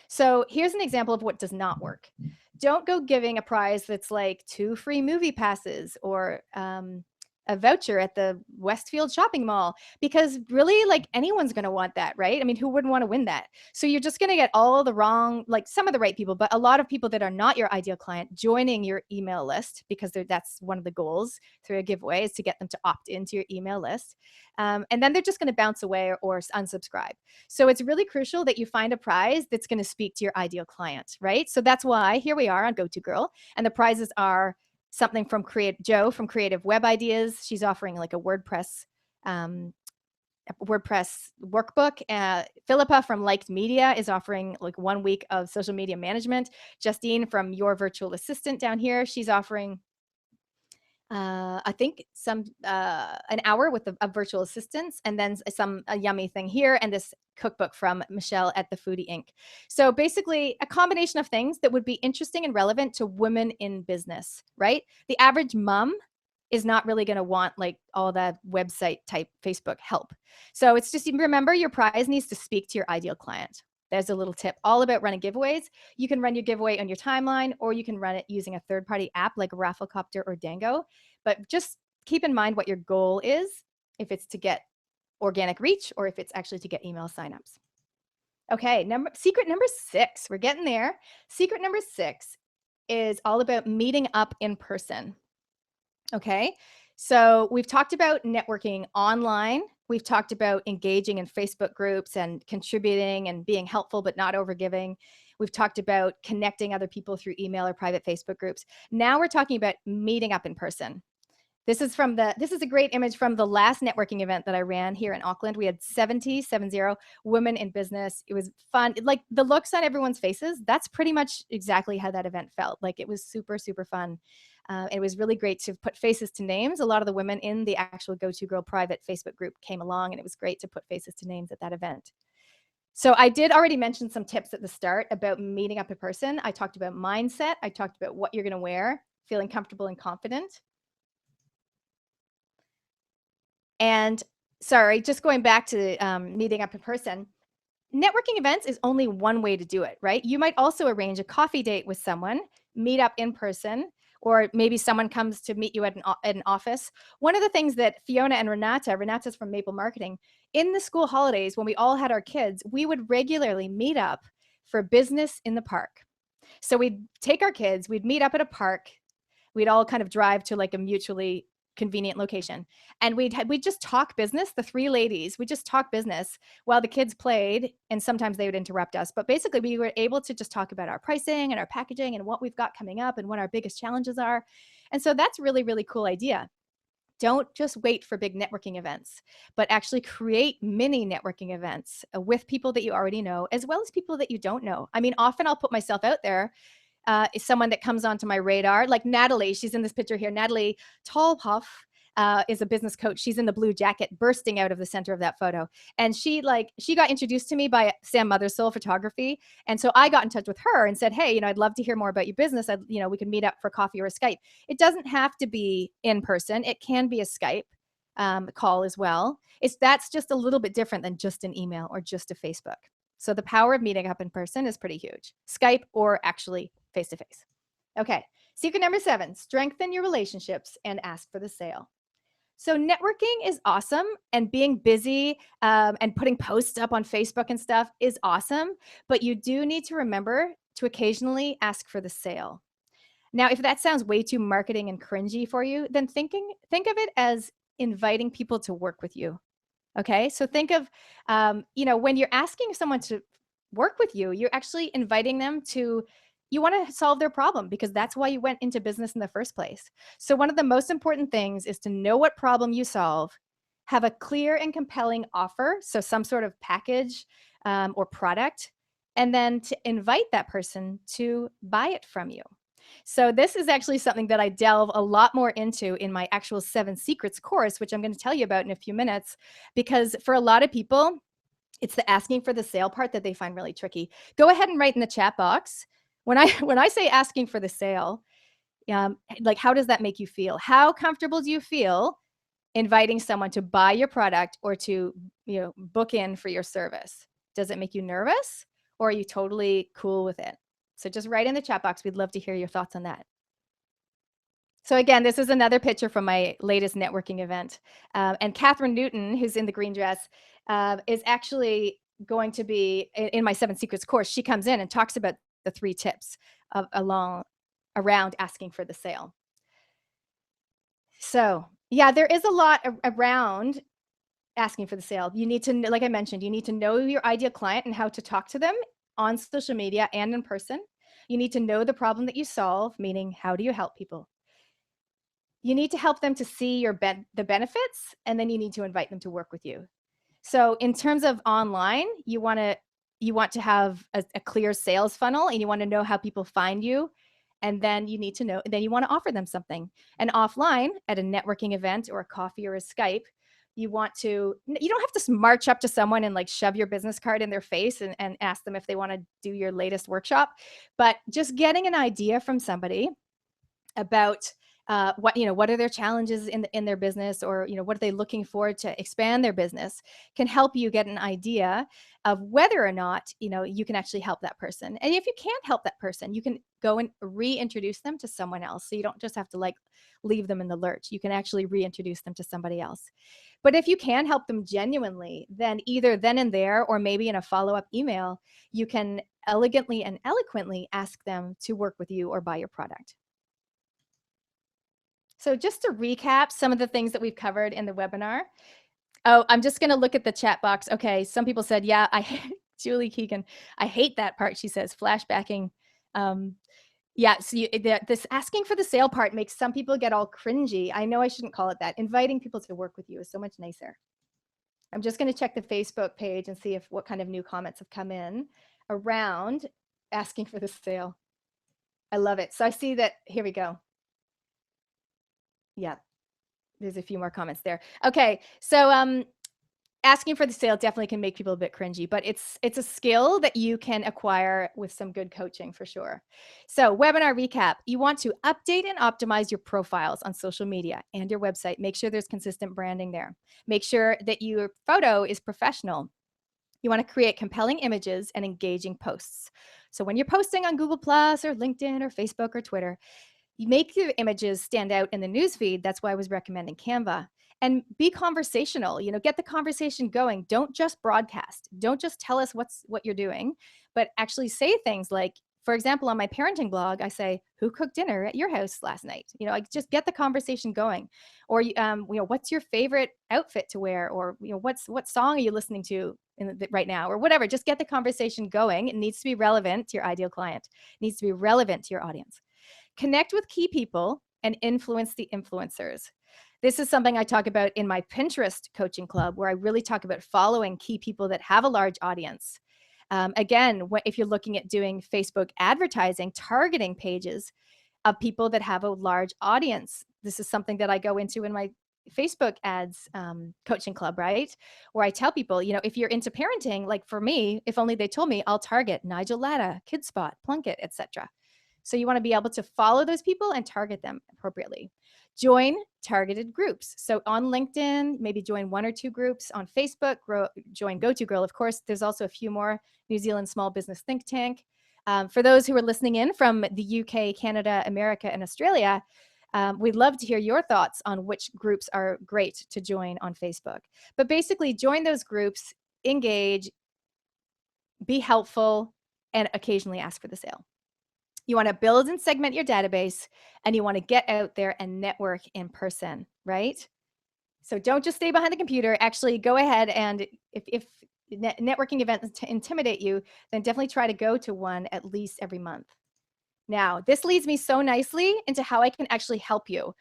So here's an example of what does not work. Don't go giving a prize that's like 2 free movie passes or a voucher at the Westfield shopping mall, because really, like, anyone's going to want that, right? I mean, who wouldn't want to win that? So you're just going to get all the wrong, like some of the right people, but a lot of people that are not your ideal client joining your email list, because that's one of the goals through a giveaway is to get them to opt into your email list. And then they're just going to bounce away or unsubscribe. So it's really crucial that you find a prize that's going to speak to your ideal client, right? So that's why here we are on GoToGirl, and the prizes are something from Joe from Creative Web Ideas. She's offering like a WordPress workbook. Philippa from Liked Media is offering like 1 week of social media management. Justine from Your Virtual Assistant down here, she's offering I think an hour with a virtual assistants, and then a yummy thing here, and this cookbook from Michelle at the Foodie Inc. So basically a combination of things that would be interesting and relevant to women in business, right? The average mom is not really going to want like all that website type Facebook help. So it's just, remember, your prize needs to speak to your ideal client. there's a little tip all about running giveaways. You can run your giveaway on your timeline, or you can run it using a third-party app like Rafflecopter or Dango. But just keep in mind what your goal is, if it's to get organic reach or if it's actually to get email signups. Okay, secret number 6. We're getting there. Secret number 6 is all about meeting up in person. Okay, so we've talked about networking online. We've talked about engaging in Facebook groups and contributing and being helpful but not overgiving. We've talked about connecting other people through email or private Facebook groups. Now we're talking about meeting up in person. This is a great image from the last networking event that I ran here in Auckland. We had 70 women in business. It was fun. Like the looks on everyone's faces, that's pretty much exactly how that event felt. Like it was super, super fun. It was really great to put faces to names. A lot of the women in the actual Go-To Girl private Facebook group came along, and it was great to put faces to names at that event. So I did already mention some tips at the start about meeting up in person. I talked about mindset. I talked about what you're going to wear, feeling comfortable and confident. And sorry, just going back to meeting up in person, networking events is only one way to do it, right? You might also arrange a coffee date with someone, meet up in person, or maybe someone comes to meet you at an office. One of the things that Fiona and Renata's from Maple Marketing, in the school holidays, when we all had our kids, we would regularly meet up for business in the park. So we'd take our kids, we'd meet up at a park, we'd all kind of drive to like a mutually convenient location, and we'd just talk business. The 3 ladies, we just talk business while the kids played, and sometimes they would interrupt us, but basically we were able to just talk about our pricing and our packaging and what we've got coming up and what our biggest challenges are. And so that's really, really cool idea. Don't just wait for big networking events, but actually create mini networking events with people that you already know, as well as people that you don't know. I mean, often I'll put myself out there. Is someone that comes onto my radar, like Natalie. She's in this picture here. Natalie Tallhoff is a business coach. She's in the blue jacket, bursting out of the center of that photo. And she got introduced to me by Sam Mothersoul Photography, and so I got in touch with her and said, "Hey, I'd love to hear more about your business. We could meet up for coffee or a Skype. It doesn't have to be in person. It can be a Skype call as well. That's just a little bit different than just an email or just a Facebook." So the power of meeting up in person is pretty huge. Skype or actually face-to-face. Okay, secret number 7, strengthen your relationships and ask for the sale. So networking is awesome, and being busy and putting posts up on Facebook and stuff is awesome, but you do need to remember to occasionally ask for the sale. Now, if that sounds way too marketing and cringy for you, then think of it as inviting people to work with you. Okay, so think of, when you're asking someone to work with you, you're actually inviting them to, you want to solve their problem because that's why you went into business in the first place. So one of the most important things is to know what problem you solve, have a clear and compelling offer, so some sort of package or product, and then to invite that person to buy it from you. So this is actually something that I delve a lot more into in my actual 7 Secrets course, which I'm going to tell you about in a few minutes, because for a lot of people, it's the asking for the sale part that they find really tricky. Go ahead and write in the chat box. When I say asking for the sale, like how does that make you feel? How comfortable do you feel inviting someone to buy your product or to book in for your service? Does it make you nervous, or are you totally cool with it? So just write in the chat box. We'd love to hear your thoughts on that. So again, this is another picture from my latest networking event. And Catherine Newton, who's in the green dress, is actually going to be in my 7 Secrets course. She comes in and talks about the 3 tips around asking for the sale. So yeah, there is a lot around asking for the sale. You need to, like I mentioned, you need to know your ideal client and how to talk to them on social media and in person. You need to know the problem that you solve, meaning how do you help people? You need to help them to see the benefits, and then you need to invite them to work with you. So in terms of online, you want to have a clear sales funnel, and you want to know how people find you. And then you want to offer them something. And offline, at a networking event or a coffee or a Skype, you don't have to march up to someone and like shove your business card in their face and ask them if they want to do your latest workshop. But just getting an idea from somebody about what are their challenges in their business, or what are they looking for to expand their business, can help you get an idea of whether or not you can actually help that person. And if you can't help that person, you can go and reintroduce them to someone else, so you don't just have to like leave them in the lurch. You can actually reintroduce them to somebody else. But if you can help them genuinely, then either then and there, or maybe in a follow-up email, you can elegantly and eloquently ask them to work with you or buy your product. So just to recap some of the things that we've covered in the webinar. Oh, I'm just going to look at the chat box. Okay, some people said, yeah, Julie Keegan, I hate that part. She says flashbacking. Yeah, so this asking for the sale part makes some people get all cringy. I know I shouldn't call it that. Inviting people to work with you is so much nicer. I'm just going to check the Facebook page and see what kind of new comments have come in around asking for the sale. I love it. So I see that. Here we go. Yeah, there's a few more comments there. Okay, so asking for the sale definitely can make people a bit cringy, but it's a skill that you can acquire with some good coaching for sure. So webinar recap: you want to update and optimize your profiles on social media and your website. Make sure there's consistent branding there. Make sure that your photo is professional. You want to create compelling images and engaging posts. So when you're posting on Google Plus or LinkedIn or Facebook or Twitter, you make your images stand out in the newsfeed. That's why I was recommending Canva. And be conversational, get the conversation going. Don't just broadcast. Don't just tell us what you're doing, but actually say things like, for example, on my parenting blog, I say, who cooked dinner at your house last night? I just get the conversation going. Or, what's your favorite outfit to wear? Or, what song are you listening to right now? Or whatever, just get the conversation going. It needs to be relevant to your ideal client. It needs to be relevant to your audience. Connect with key people and influence the influencers. This is something I talk about in my Pinterest coaching club, where I really talk about following key people that have a large audience. Again, if you're looking at doing Facebook advertising, targeting pages of people that have a large audience. This is something that I go into in my Facebook ads coaching club, right? Where I tell people, if you're into parenting, like for me, if only they told me, I'll target Nigel Latta, KidSpot, Plunkett, etc. So you want to be able to follow those people and target them appropriately. Join targeted groups. So on LinkedIn, maybe join 1 or 2 groups. On Facebook, join GoToGirl. Of course, there's also a few more. New Zealand Small Business Think Tank. For those who are listening in from the UK, Canada, America, and Australia, we'd love to hear your thoughts on which groups are great to join on Facebook. But basically, join those groups, engage, be helpful, and occasionally ask for the sale. You want to build and segment your database, and you want to get out there and network in person, right? So don't just stay behind the computer. Actually, go ahead, and if networking events intimidate you, then definitely try to go to one at least every month. Now, this leads me so nicely into how I can actually help you,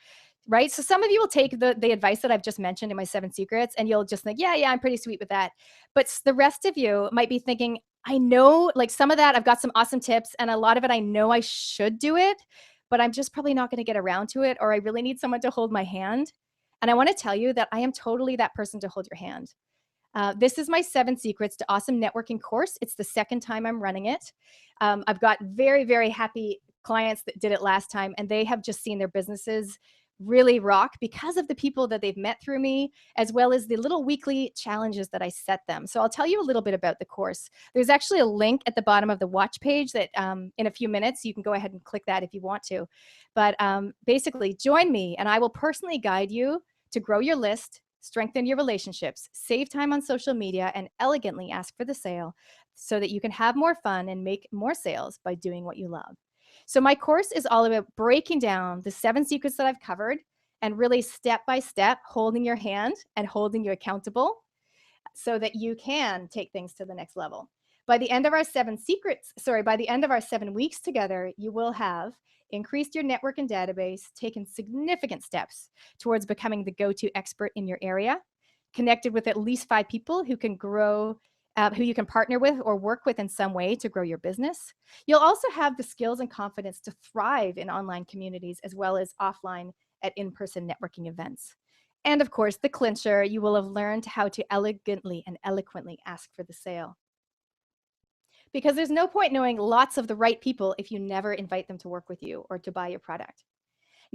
right? So some of you will take the advice that I've just mentioned in my 7 secrets, and you'll just think, yeah, I'm pretty sweet with that. But the rest of you might be thinking, I know, like some of that, I've got some awesome tips, and a lot of it, I know I should do it, but I'm just probably not going to get around to it, or I really need someone to hold my hand. And I want to tell you that I am totally that person to hold your hand. This is my 7 Secrets to Awesome Networking course. It's the second time I'm running it. I've got very, very happy clients that did it last time, and they have just seen their businesses really rock because of the people that they've met through me, as well as the little weekly challenges that I set them. So I'll tell you a little bit about the course. There's actually a link at the bottom of the watch page that in a few minutes, you can go ahead and click that if you want to. But basically, join me, and I will personally guide you to grow your list, strengthen your relationships, save time on social media, and elegantly ask for the sale so that you can have more fun and make more sales by doing what you love. So my course is all about breaking down the 7 secrets that I've covered and really step by step holding your hand and holding you accountable so that you can take things to the next level. By the end of our 7 weeks together, you will have increased your network and database, taken significant steps towards becoming the go-to expert in your area, connected with at least 5 people who can grow, who you can partner with or work with in some way to grow your business. You'll also have the skills and confidence to thrive in online communities as well as offline at in-person networking events. And of course, the clincher, you will have learned how to elegantly and eloquently ask for the sale. Because there's no point knowing lots of the right people if you never invite them to work with you or to buy your product.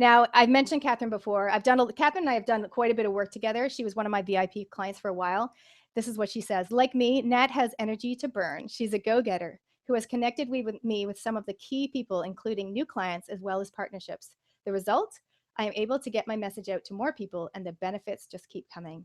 Now, I've mentioned Catherine before. Catherine and I have done quite a bit of work together. She was one of my VIP clients for a while. This is what she says. Like me, Nat has energy to burn. She's a go-getter who has connected me with some of the key people, including new clients as well as partnerships. The result? I am able to get my message out to more people, and the benefits just keep coming.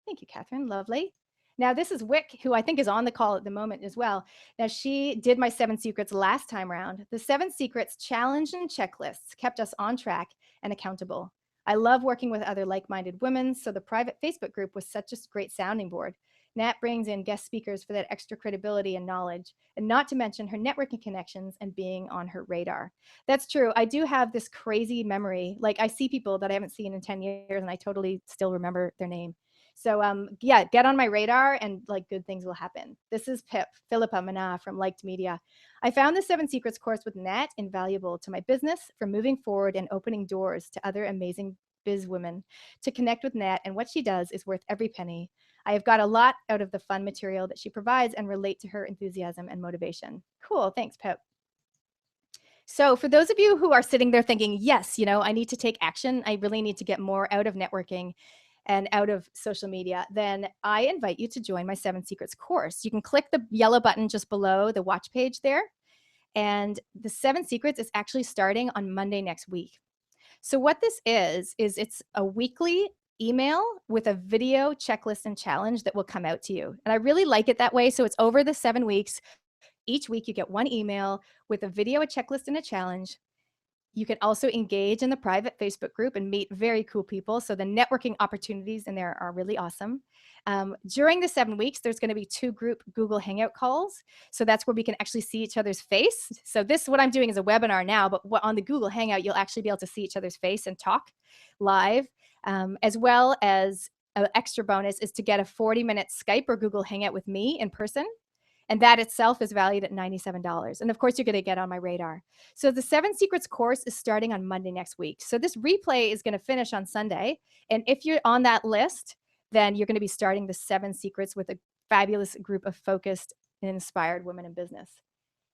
Thank you, Catherine. Lovely. Now, this is Wick, who I think is on the call at the moment as well. Now, she did my 7 secrets last time around. The 7 secrets challenge and checklists kept us on track and accountable. I love working with other like-minded women, so the private Facebook group was such a great sounding board. Nat brings in guest speakers for that extra credibility and knowledge, and not to mention her networking connections and being on her radar. That's true. I do have this crazy memory. Like, I see people that I haven't seen in 10 years, and I totally still remember their name. So yeah, get on my radar and like good things will happen. This is Philippa Mana from Liked Media. I found the 7 Secrets course with Nat invaluable to my business for moving forward and opening doors to other amazing biz women. To connect with Nat and what she does is worth every penny. I have got a lot out of the fun material that she provides and relate to her enthusiasm and motivation. Cool, thanks, Pip. So for those of you who are sitting there thinking, yes, you know, I need to take action. I really need to get more out of networking and out of social media, then I invite you to join my 7 Secrets course. You can click the yellow button just below the watch page there. And the 7 Secrets is actually starting on Monday next week. So what this is it's a weekly email with a video checklist and challenge that will come out to you. And I really like it that way. So it's over the 7 weeks. Each week you get one email with a video, a checklist, and a challenge. You can also engage in the private Facebook group and meet very cool people. So the networking opportunities in there are really awesome. During the 7 weeks, there's going to be 2 group Google Hangout calls. So that's where we can actually see each other's face. So this, what I'm doing is a webinar now, but on the Google Hangout, you'll actually be able to see each other's face and talk live, as well as an extra bonus is to get a 40-minute Skype or Google Hangout with me in person. And that itself is valued at $97. And of course, you're going to get on my radar. So the 7 Secrets course is starting on Monday next week. So this replay is going to finish on Sunday. And if you're on that list, then you're going to be starting the 7 Secrets with a fabulous group of focused and inspired women in business.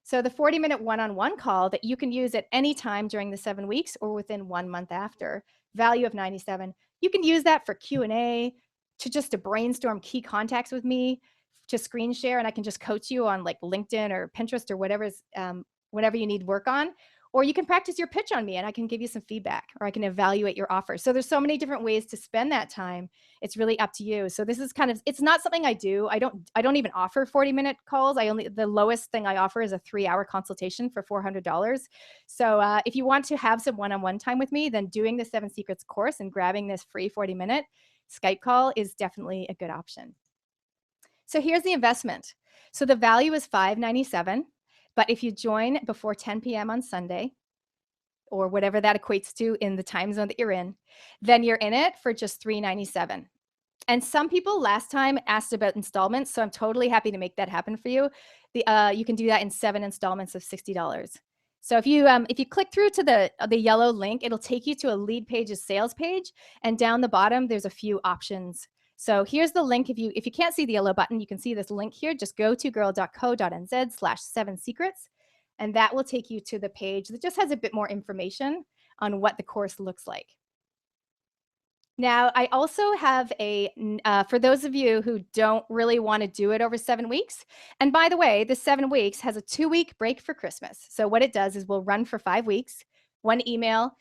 So the 40-minute one-on-one call that you can use at any time during the 7 weeks or within 1 month after, value of $97. You can use that for Q&A, to brainstorm key contacts with me, to screen share, and I can just coach you on like LinkedIn or Pinterest or whatever you need work on. Or you can practice your pitch on me and I can give you some feedback, or I can evaluate your offer. So there's so many different ways to spend that time. It's really up to you. So this is it's not something I do. I don't even offer 40-minute calls. The lowest thing I offer is a 3-hour consultation for $400. So if you want to have some one-on-one time with me, then doing the 7 Secrets course and grabbing this free 40-minute Skype call is definitely a good option. So here's the investment. So the value is $597, but if you join before 10 p.m. on Sunday, or whatever that equates to in the time zone that you're in, then you're in it for just $397. And some people last time asked about installments, so I'm totally happy to make that happen for you. You can do that in 7 installments of $60. So if you click through to the yellow link, it'll take you to a Lead Pages sales page, and down the bottom there's a few options. So here's the link. If you can't see the yellow button, you can see this link here. Just go to girl.co.nz/7 secrets, and that will take you to the page that just has a bit more information on what the course looks like. Now, I also have for those of you who don't really want to do it over 7 weeks, and by the way, the 7 weeks has a 2-week break for Christmas. So what it does is we'll run for 5 weeks, 1 email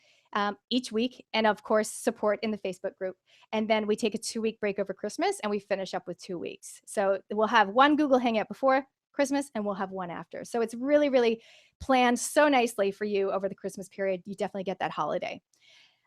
each week, and of course, support in the Facebook group. And then we take a 2-week break over Christmas and we finish up with 2 weeks. So we'll have 1 Google Hangout before Christmas and we'll have 1 after. So it's really, really planned so nicely for you over the Christmas period. You definitely get that holiday.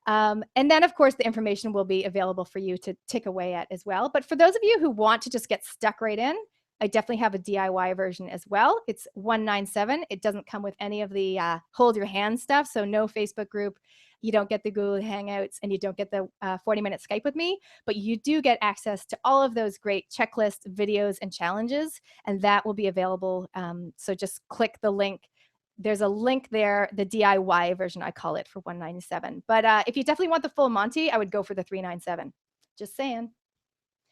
And then, of course, the information will be available for you to tick away at as well. But for those of you who want to just get stuck right in, I definitely have a DIY version as well. It's $197. It doesn't come with any of the hold your hand stuff. So no Facebook group. You don't get the Google Hangouts, and you don't get the 40-minute Skype with me, but you do get access to all of those great checklists, videos, and challenges, and that will be available. So just click the link. There's a link there, the DIY version, I call it, for $197. But if you definitely want the full Monty, I would go for the $397. Just saying.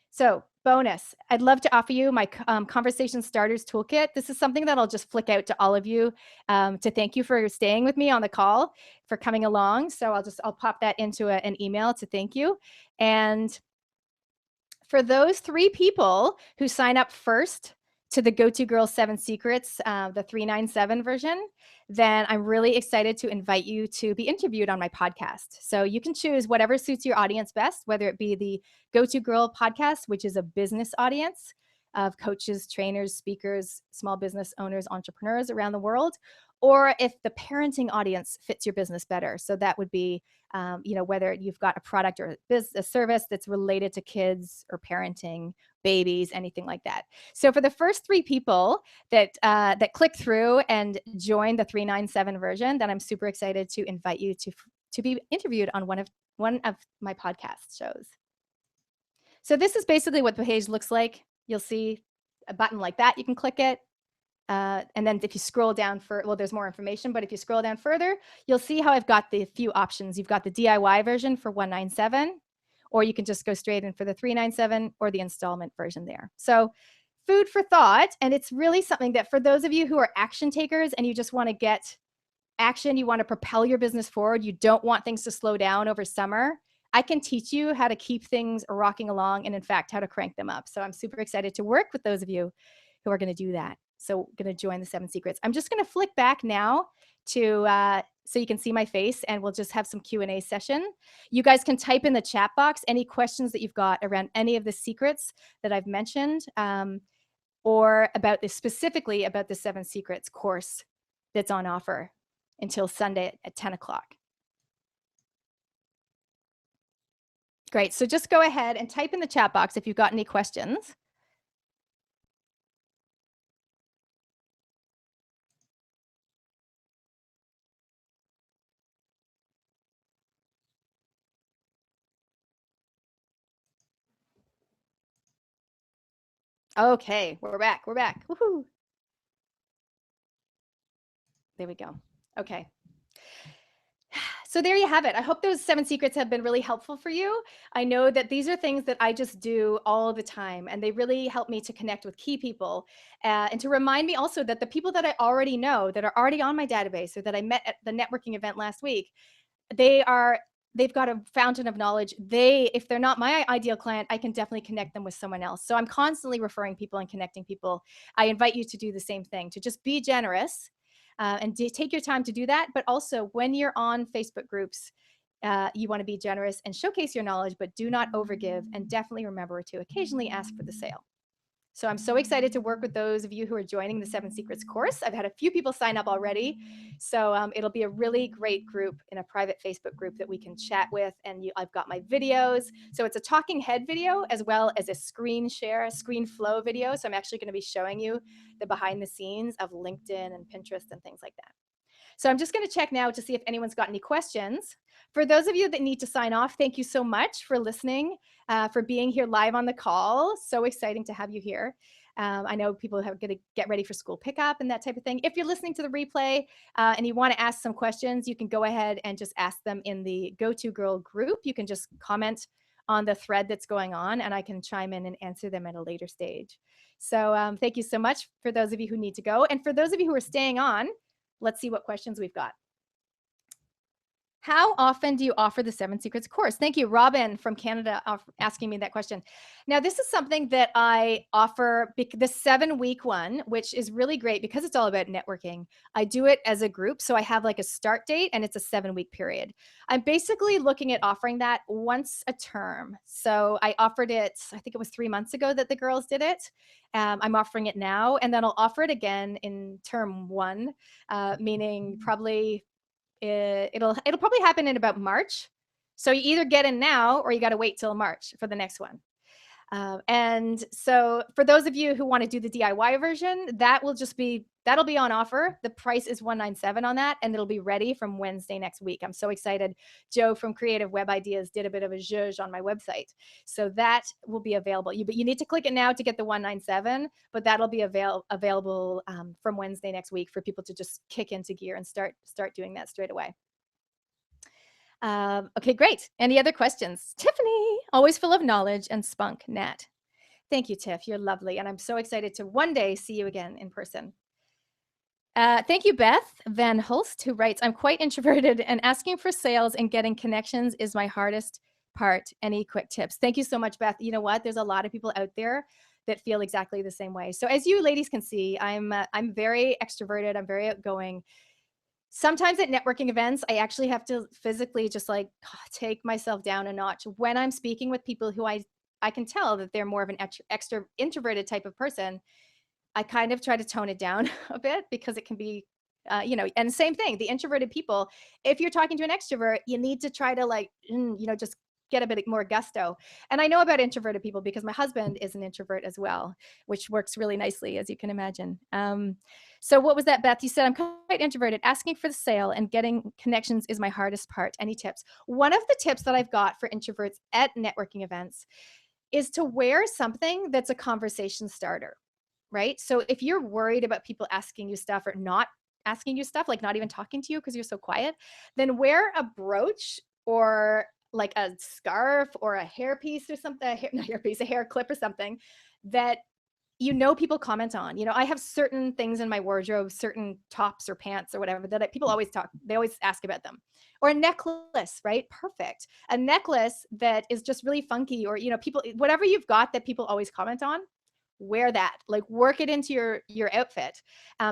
So bonus, I'd love to offer you my Conversation Starters Toolkit. This is something that I'll just flick out to all of you to thank you for staying with me on the call, for coming along. So I'll pop that into an email to thank you. And for those 3 people who sign up first to the Go To Girl 7 Secrets, the 397 version, then I'm really excited to invite you to be interviewed on my podcast. So you can choose whatever suits your audience best, whether it be the Go To Girl podcast, which is a business audience of coaches, trainers, speakers, small business owners, entrepreneurs around the world, or if the parenting audience fits your business better. So that would be whether you've got a product or a service that's related to kids or parenting, babies, anything like that. So for the first 3 people that click through and join the 397 version, then I'm super excited to invite you to be interviewed on one of my podcast shows. So this is basically what the page looks like. You'll see a button like that. You can click it. And then if you scroll down there's more information, but if you scroll down further, you'll see how I've got the few options. You've got the DIY version for 197, or you can just go straight in for the 397 or the installment version there. So food for thought. And it's really something that for those of you who are action takers and you just want to get action, you want to propel your business forward, you don't want things to slow down over summer, I can teach you how to keep things rocking along and in fact, how to crank them up. So I'm super excited to work with those of you who are going to do that. So going to join the 7 Secrets. I'm just going to flick back now to so you can see my face, and we'll just have some Q&A session. You guys can type in the chat box any questions that you've got around any of the secrets that I've mentioned, or specifically about the 7 Secrets course that's on offer until Sunday at 10 o'clock. Great. So just go ahead and type in the chat box if you've got any questions. Okay, we're back. We're back. Woohoo. There we go. Okay. So there you have it. I hope those 7 secrets have been really helpful for you. I know that these are things that I just do all the time, and they really help me to connect with key people and to remind me also that the people that I already know that are already on my database or that I met at the networking event last week, they've got a fountain of knowledge. If they're not my ideal client, I can definitely connect them with someone else. So I'm constantly referring people and connecting people. I invite you to do the same thing, to just be generous and take your time to do that. But also when you're on Facebook groups, you want to be generous and showcase your knowledge, but do not overgive, and definitely remember to occasionally ask for the sale. So I'm so excited to work with those of you who are joining the 7 Secrets course. I've had a few people sign up already. So it'll be a really great group in a private Facebook group that we can chat with. And I've got my videos. So it's a talking head video as well as a screen flow video. So I'm actually going to be showing you the behind the scenes of LinkedIn and Pinterest and things like that. So I'm just going to check now to see if anyone's got any questions. For those of you that need to sign off, thank you so much for listening, for being here live on the call. So exciting to have you here. I know people are going to get ready for school pickup and that type of thing. If you're listening to the replay and you want to ask some questions, you can go ahead and just ask them in the Go To Girl group. You can just comment on the thread that's going on, and I can chime in and answer them at a later stage. So thank you so much for those of you who need to go. And for those of you who are staying on, let's see what questions we've got. How often do you offer the 7 Secrets course? Thank you, Robin from Canada, asking me that question. Now, this is something that I offer, the 7-week one, which is really great because it's all about networking. I do it as a group. So I have like a start date and it's a 7-week period. I'm basically looking at offering that once a term. So I offered it, I think it was 3 months ago that the girls did it. I'm offering it now, and then I'll offer it again in term 1, meaning probably it'll probably happen in about March. So you either get in now or you got to wait till March for the next one. And so for those of you who want to do the DIY version, that'll be on offer. The price is $197 on that, and it'll be ready from Wednesday next week. I'm so excited. Joe from Creative Web Ideas did a bit of a zhuzh on my website. So that will be available. But you need to click it now to get the $197, but that'll be available from Wednesday next week for people to just kick into gear and start doing that straight away. Okay, great. Any other questions? Tiffany, always full of knowledge and spunk, Nat. Thank you, Tiff. You're lovely. And I'm so excited to one day see you again in person. Thank you, Beth Van Hulst, who writes, I'm quite introverted and asking for sales and getting connections is my hardest part. Any quick tips? Thank you so much, Beth. You know what? There's a lot of people out there that feel exactly the same way. So as you ladies can see, I'm very extroverted. I'm very outgoing. Sometimes at networking events, I actually have to physically just like take myself down a notch when I'm speaking with people who I can tell that they're more of an extra introverted type of person. I kind of try to tone it down a bit because it can be, and same thing, the introverted people, if you're talking to an extrovert, you need to try to like, just get a bit more gusto. And I know about introverted people because my husband is an introvert as well, which works really nicely, as you can imagine. So what was that, Beth? You said, I'm quite introverted. Asking for the sale and getting connections is my hardest part. Any tips? One of the tips that I've got for introverts at networking events is to wear something that's a conversation starter. Right? So if you're worried about people asking you stuff or not asking you stuff, like not even talking to you because you're so quiet, then wear a brooch or like a scarf or a hairpiece or something, not hairpiece, a hair clip or something that people comment on. I have certain things in my wardrobe, certain tops or pants or whatever that people always they always ask about them. Or a necklace, right? Perfect. A necklace that is just really funky, or people, whatever you've got that people always comment on, wear that, like work it into your outfit,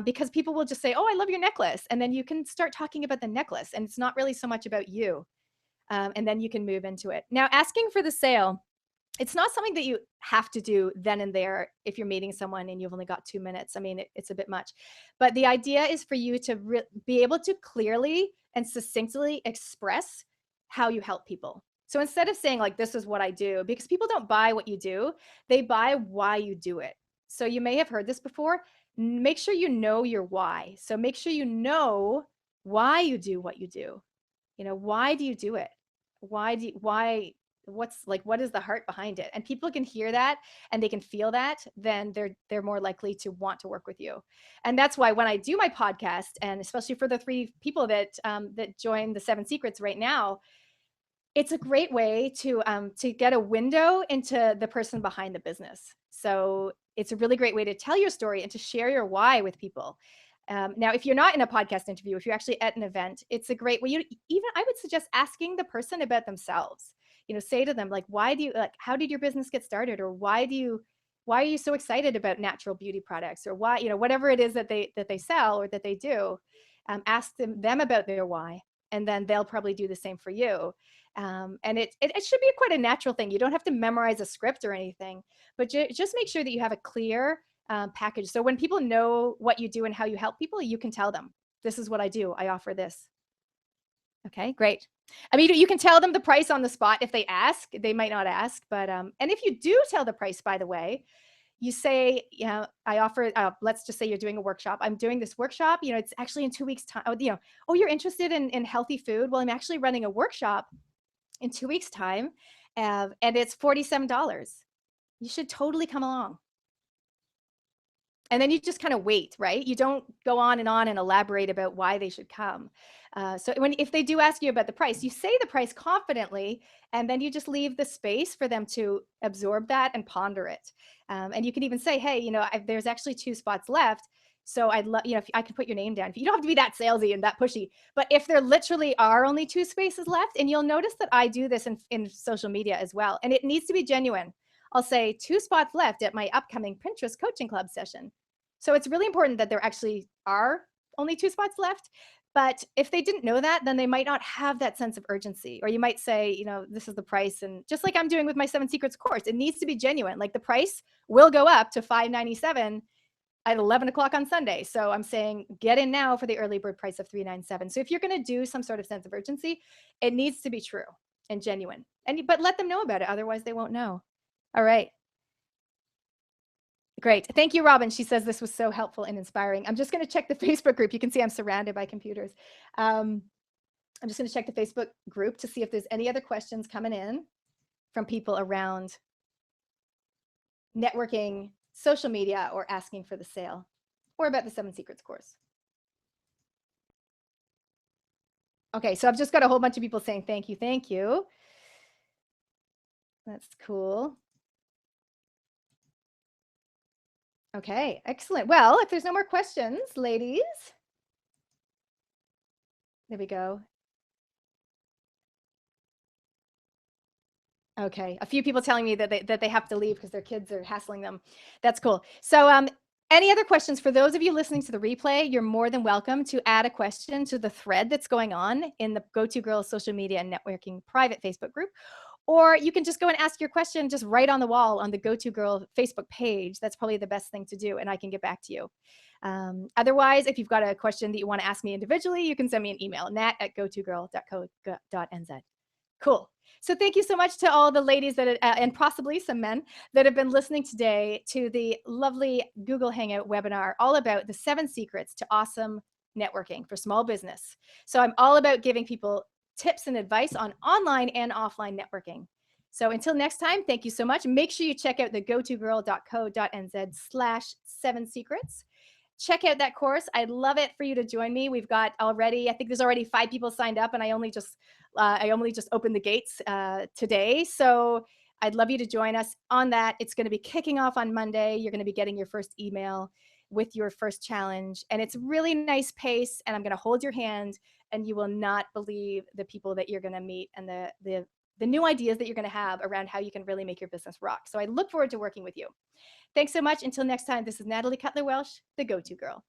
because people will just say, oh, I love your necklace, and then you can start talking about the necklace and it's not really so much about you, and then you can move into it. Now, asking for the sale, it's not something that you have to do then and there if you're meeting someone and you've only got 2 minutes. I mean, it's a bit much, but the idea is for you to be able to clearly and succinctly express how you help people. So instead of saying like, this is what I do, because people don't buy what you do, they buy why you do it. So you may have heard this before. Make sure you know your why. So make sure you know why you do what you do. Why do you do it? Why what is the heart behind it? And people can hear that and they can feel that, then they're more likely to want to work with you. And that's why when I do my podcast, and especially for the 3 people that join the 7 Secrets right now, it's a great way to get a window into the person behind the business. So it's a really great way to tell your story and to share your why with people. Now, if you're not in a podcast interview, if you're actually at an event, it's a great way. I would suggest asking the person about themselves. Say to them like, how did your business get started, or why are you so excited about natural beauty products, or why, whatever it is that they sell or that they do. Ask them about their why, and then they'll probably do the same for you. And it should be quite a natural thing. You don't have to memorize a script or anything, but just make sure that you have a clear package. So when people know what you do and how you help people, you can tell them, this is what I do. I offer this. Okay, great. I mean, you can tell them the price on the spot. If they ask, they might not ask, but, and if you do tell the price, by the way, you say, I offer, let's just say you're doing a workshop. I'm doing this workshop, it's actually in 2 weeks time. Oh, you're interested in healthy food? Well, I'm actually running a workshop in 2 weeks time, and it's $47. You should totally come along. And then you just kind of wait, right? You don't go on and elaborate about why they should come. So if they do ask you about the price, you say the price confidently, and then you just leave the space for them to absorb that and ponder it. And you can even say, hey, there's actually 2 spots left. So I'd love, if I can put your name down. You don't have to be that salesy and that pushy, but if there literally are only 2 spaces left, and you'll notice that I do this in social media as well, and it needs to be genuine. I'll say 2 spots left at my upcoming Pinterest coaching club session. So it's really important that there actually are only 2 spots left. But if they didn't know that, then they might not have that sense of urgency. Or you might say, this is the price. And just like I'm doing with my 7 Secrets course, it needs to be genuine. Like the price will go up to $597 at 11 o'clock on Sunday. So I'm saying get in now for the early bird price of $397. So if you're going to do some sort of sense of urgency, it needs to be true and genuine. But let them know about it. Otherwise, they won't know. All right. Great. Thank you, Robin. She says this was so helpful and inspiring. I'm just going to check the Facebook group. You can see I'm surrounded by computers. I'm just going to check the Facebook group to see if there's any other questions coming in from people around networking, social media, or asking for the sale, or about the 7 Secrets course. Okay, so I've just got a whole bunch of people saying thank you, thank you. That's cool. Okay, excellent. Well, if there's no more questions, ladies, there we go. Okay, a few people telling me that they have to leave because their kids are hassling them. That's cool. So, any other questions for those of you listening to the replay? You're more than welcome to add a question to the thread that's going on in the Go2Girl social media and networking private Facebook group, or you can just go and ask your question just right on the wall on the Go2Girl Facebook page. That's probably the best thing to do, and I can get back to you. Otherwise, if you've got a question that you want to ask me individually, you can send me an email, nat@go2girl.co.nz. Cool. So thank you so much to all the ladies that and possibly some men that have been listening today to the lovely Google Hangout webinar all about the 7 secrets to awesome networking for small business. So I'm all about giving people tips and advice on online and offline networking. So until next time, thank you so much. Make sure you check out the go2girl.co.nz/7secrets. Check out that course. I'd love it for you to join me. We've got already, I think there's already 5 people signed up, and I only just opened the gates today. So I'd love you to join us on that. It's going to be kicking off on Monday. You're going to be getting your first email with your first challenge, and it's really nice pace. And I'm going to hold your hand, and you will not believe the people that you're going to meet and the new ideas that you're going to have around how you can really make your business rock. So I look forward to working with you. Thanks so much. Until next time, this is Natalie Cutler Welsh, the Go-To Girl.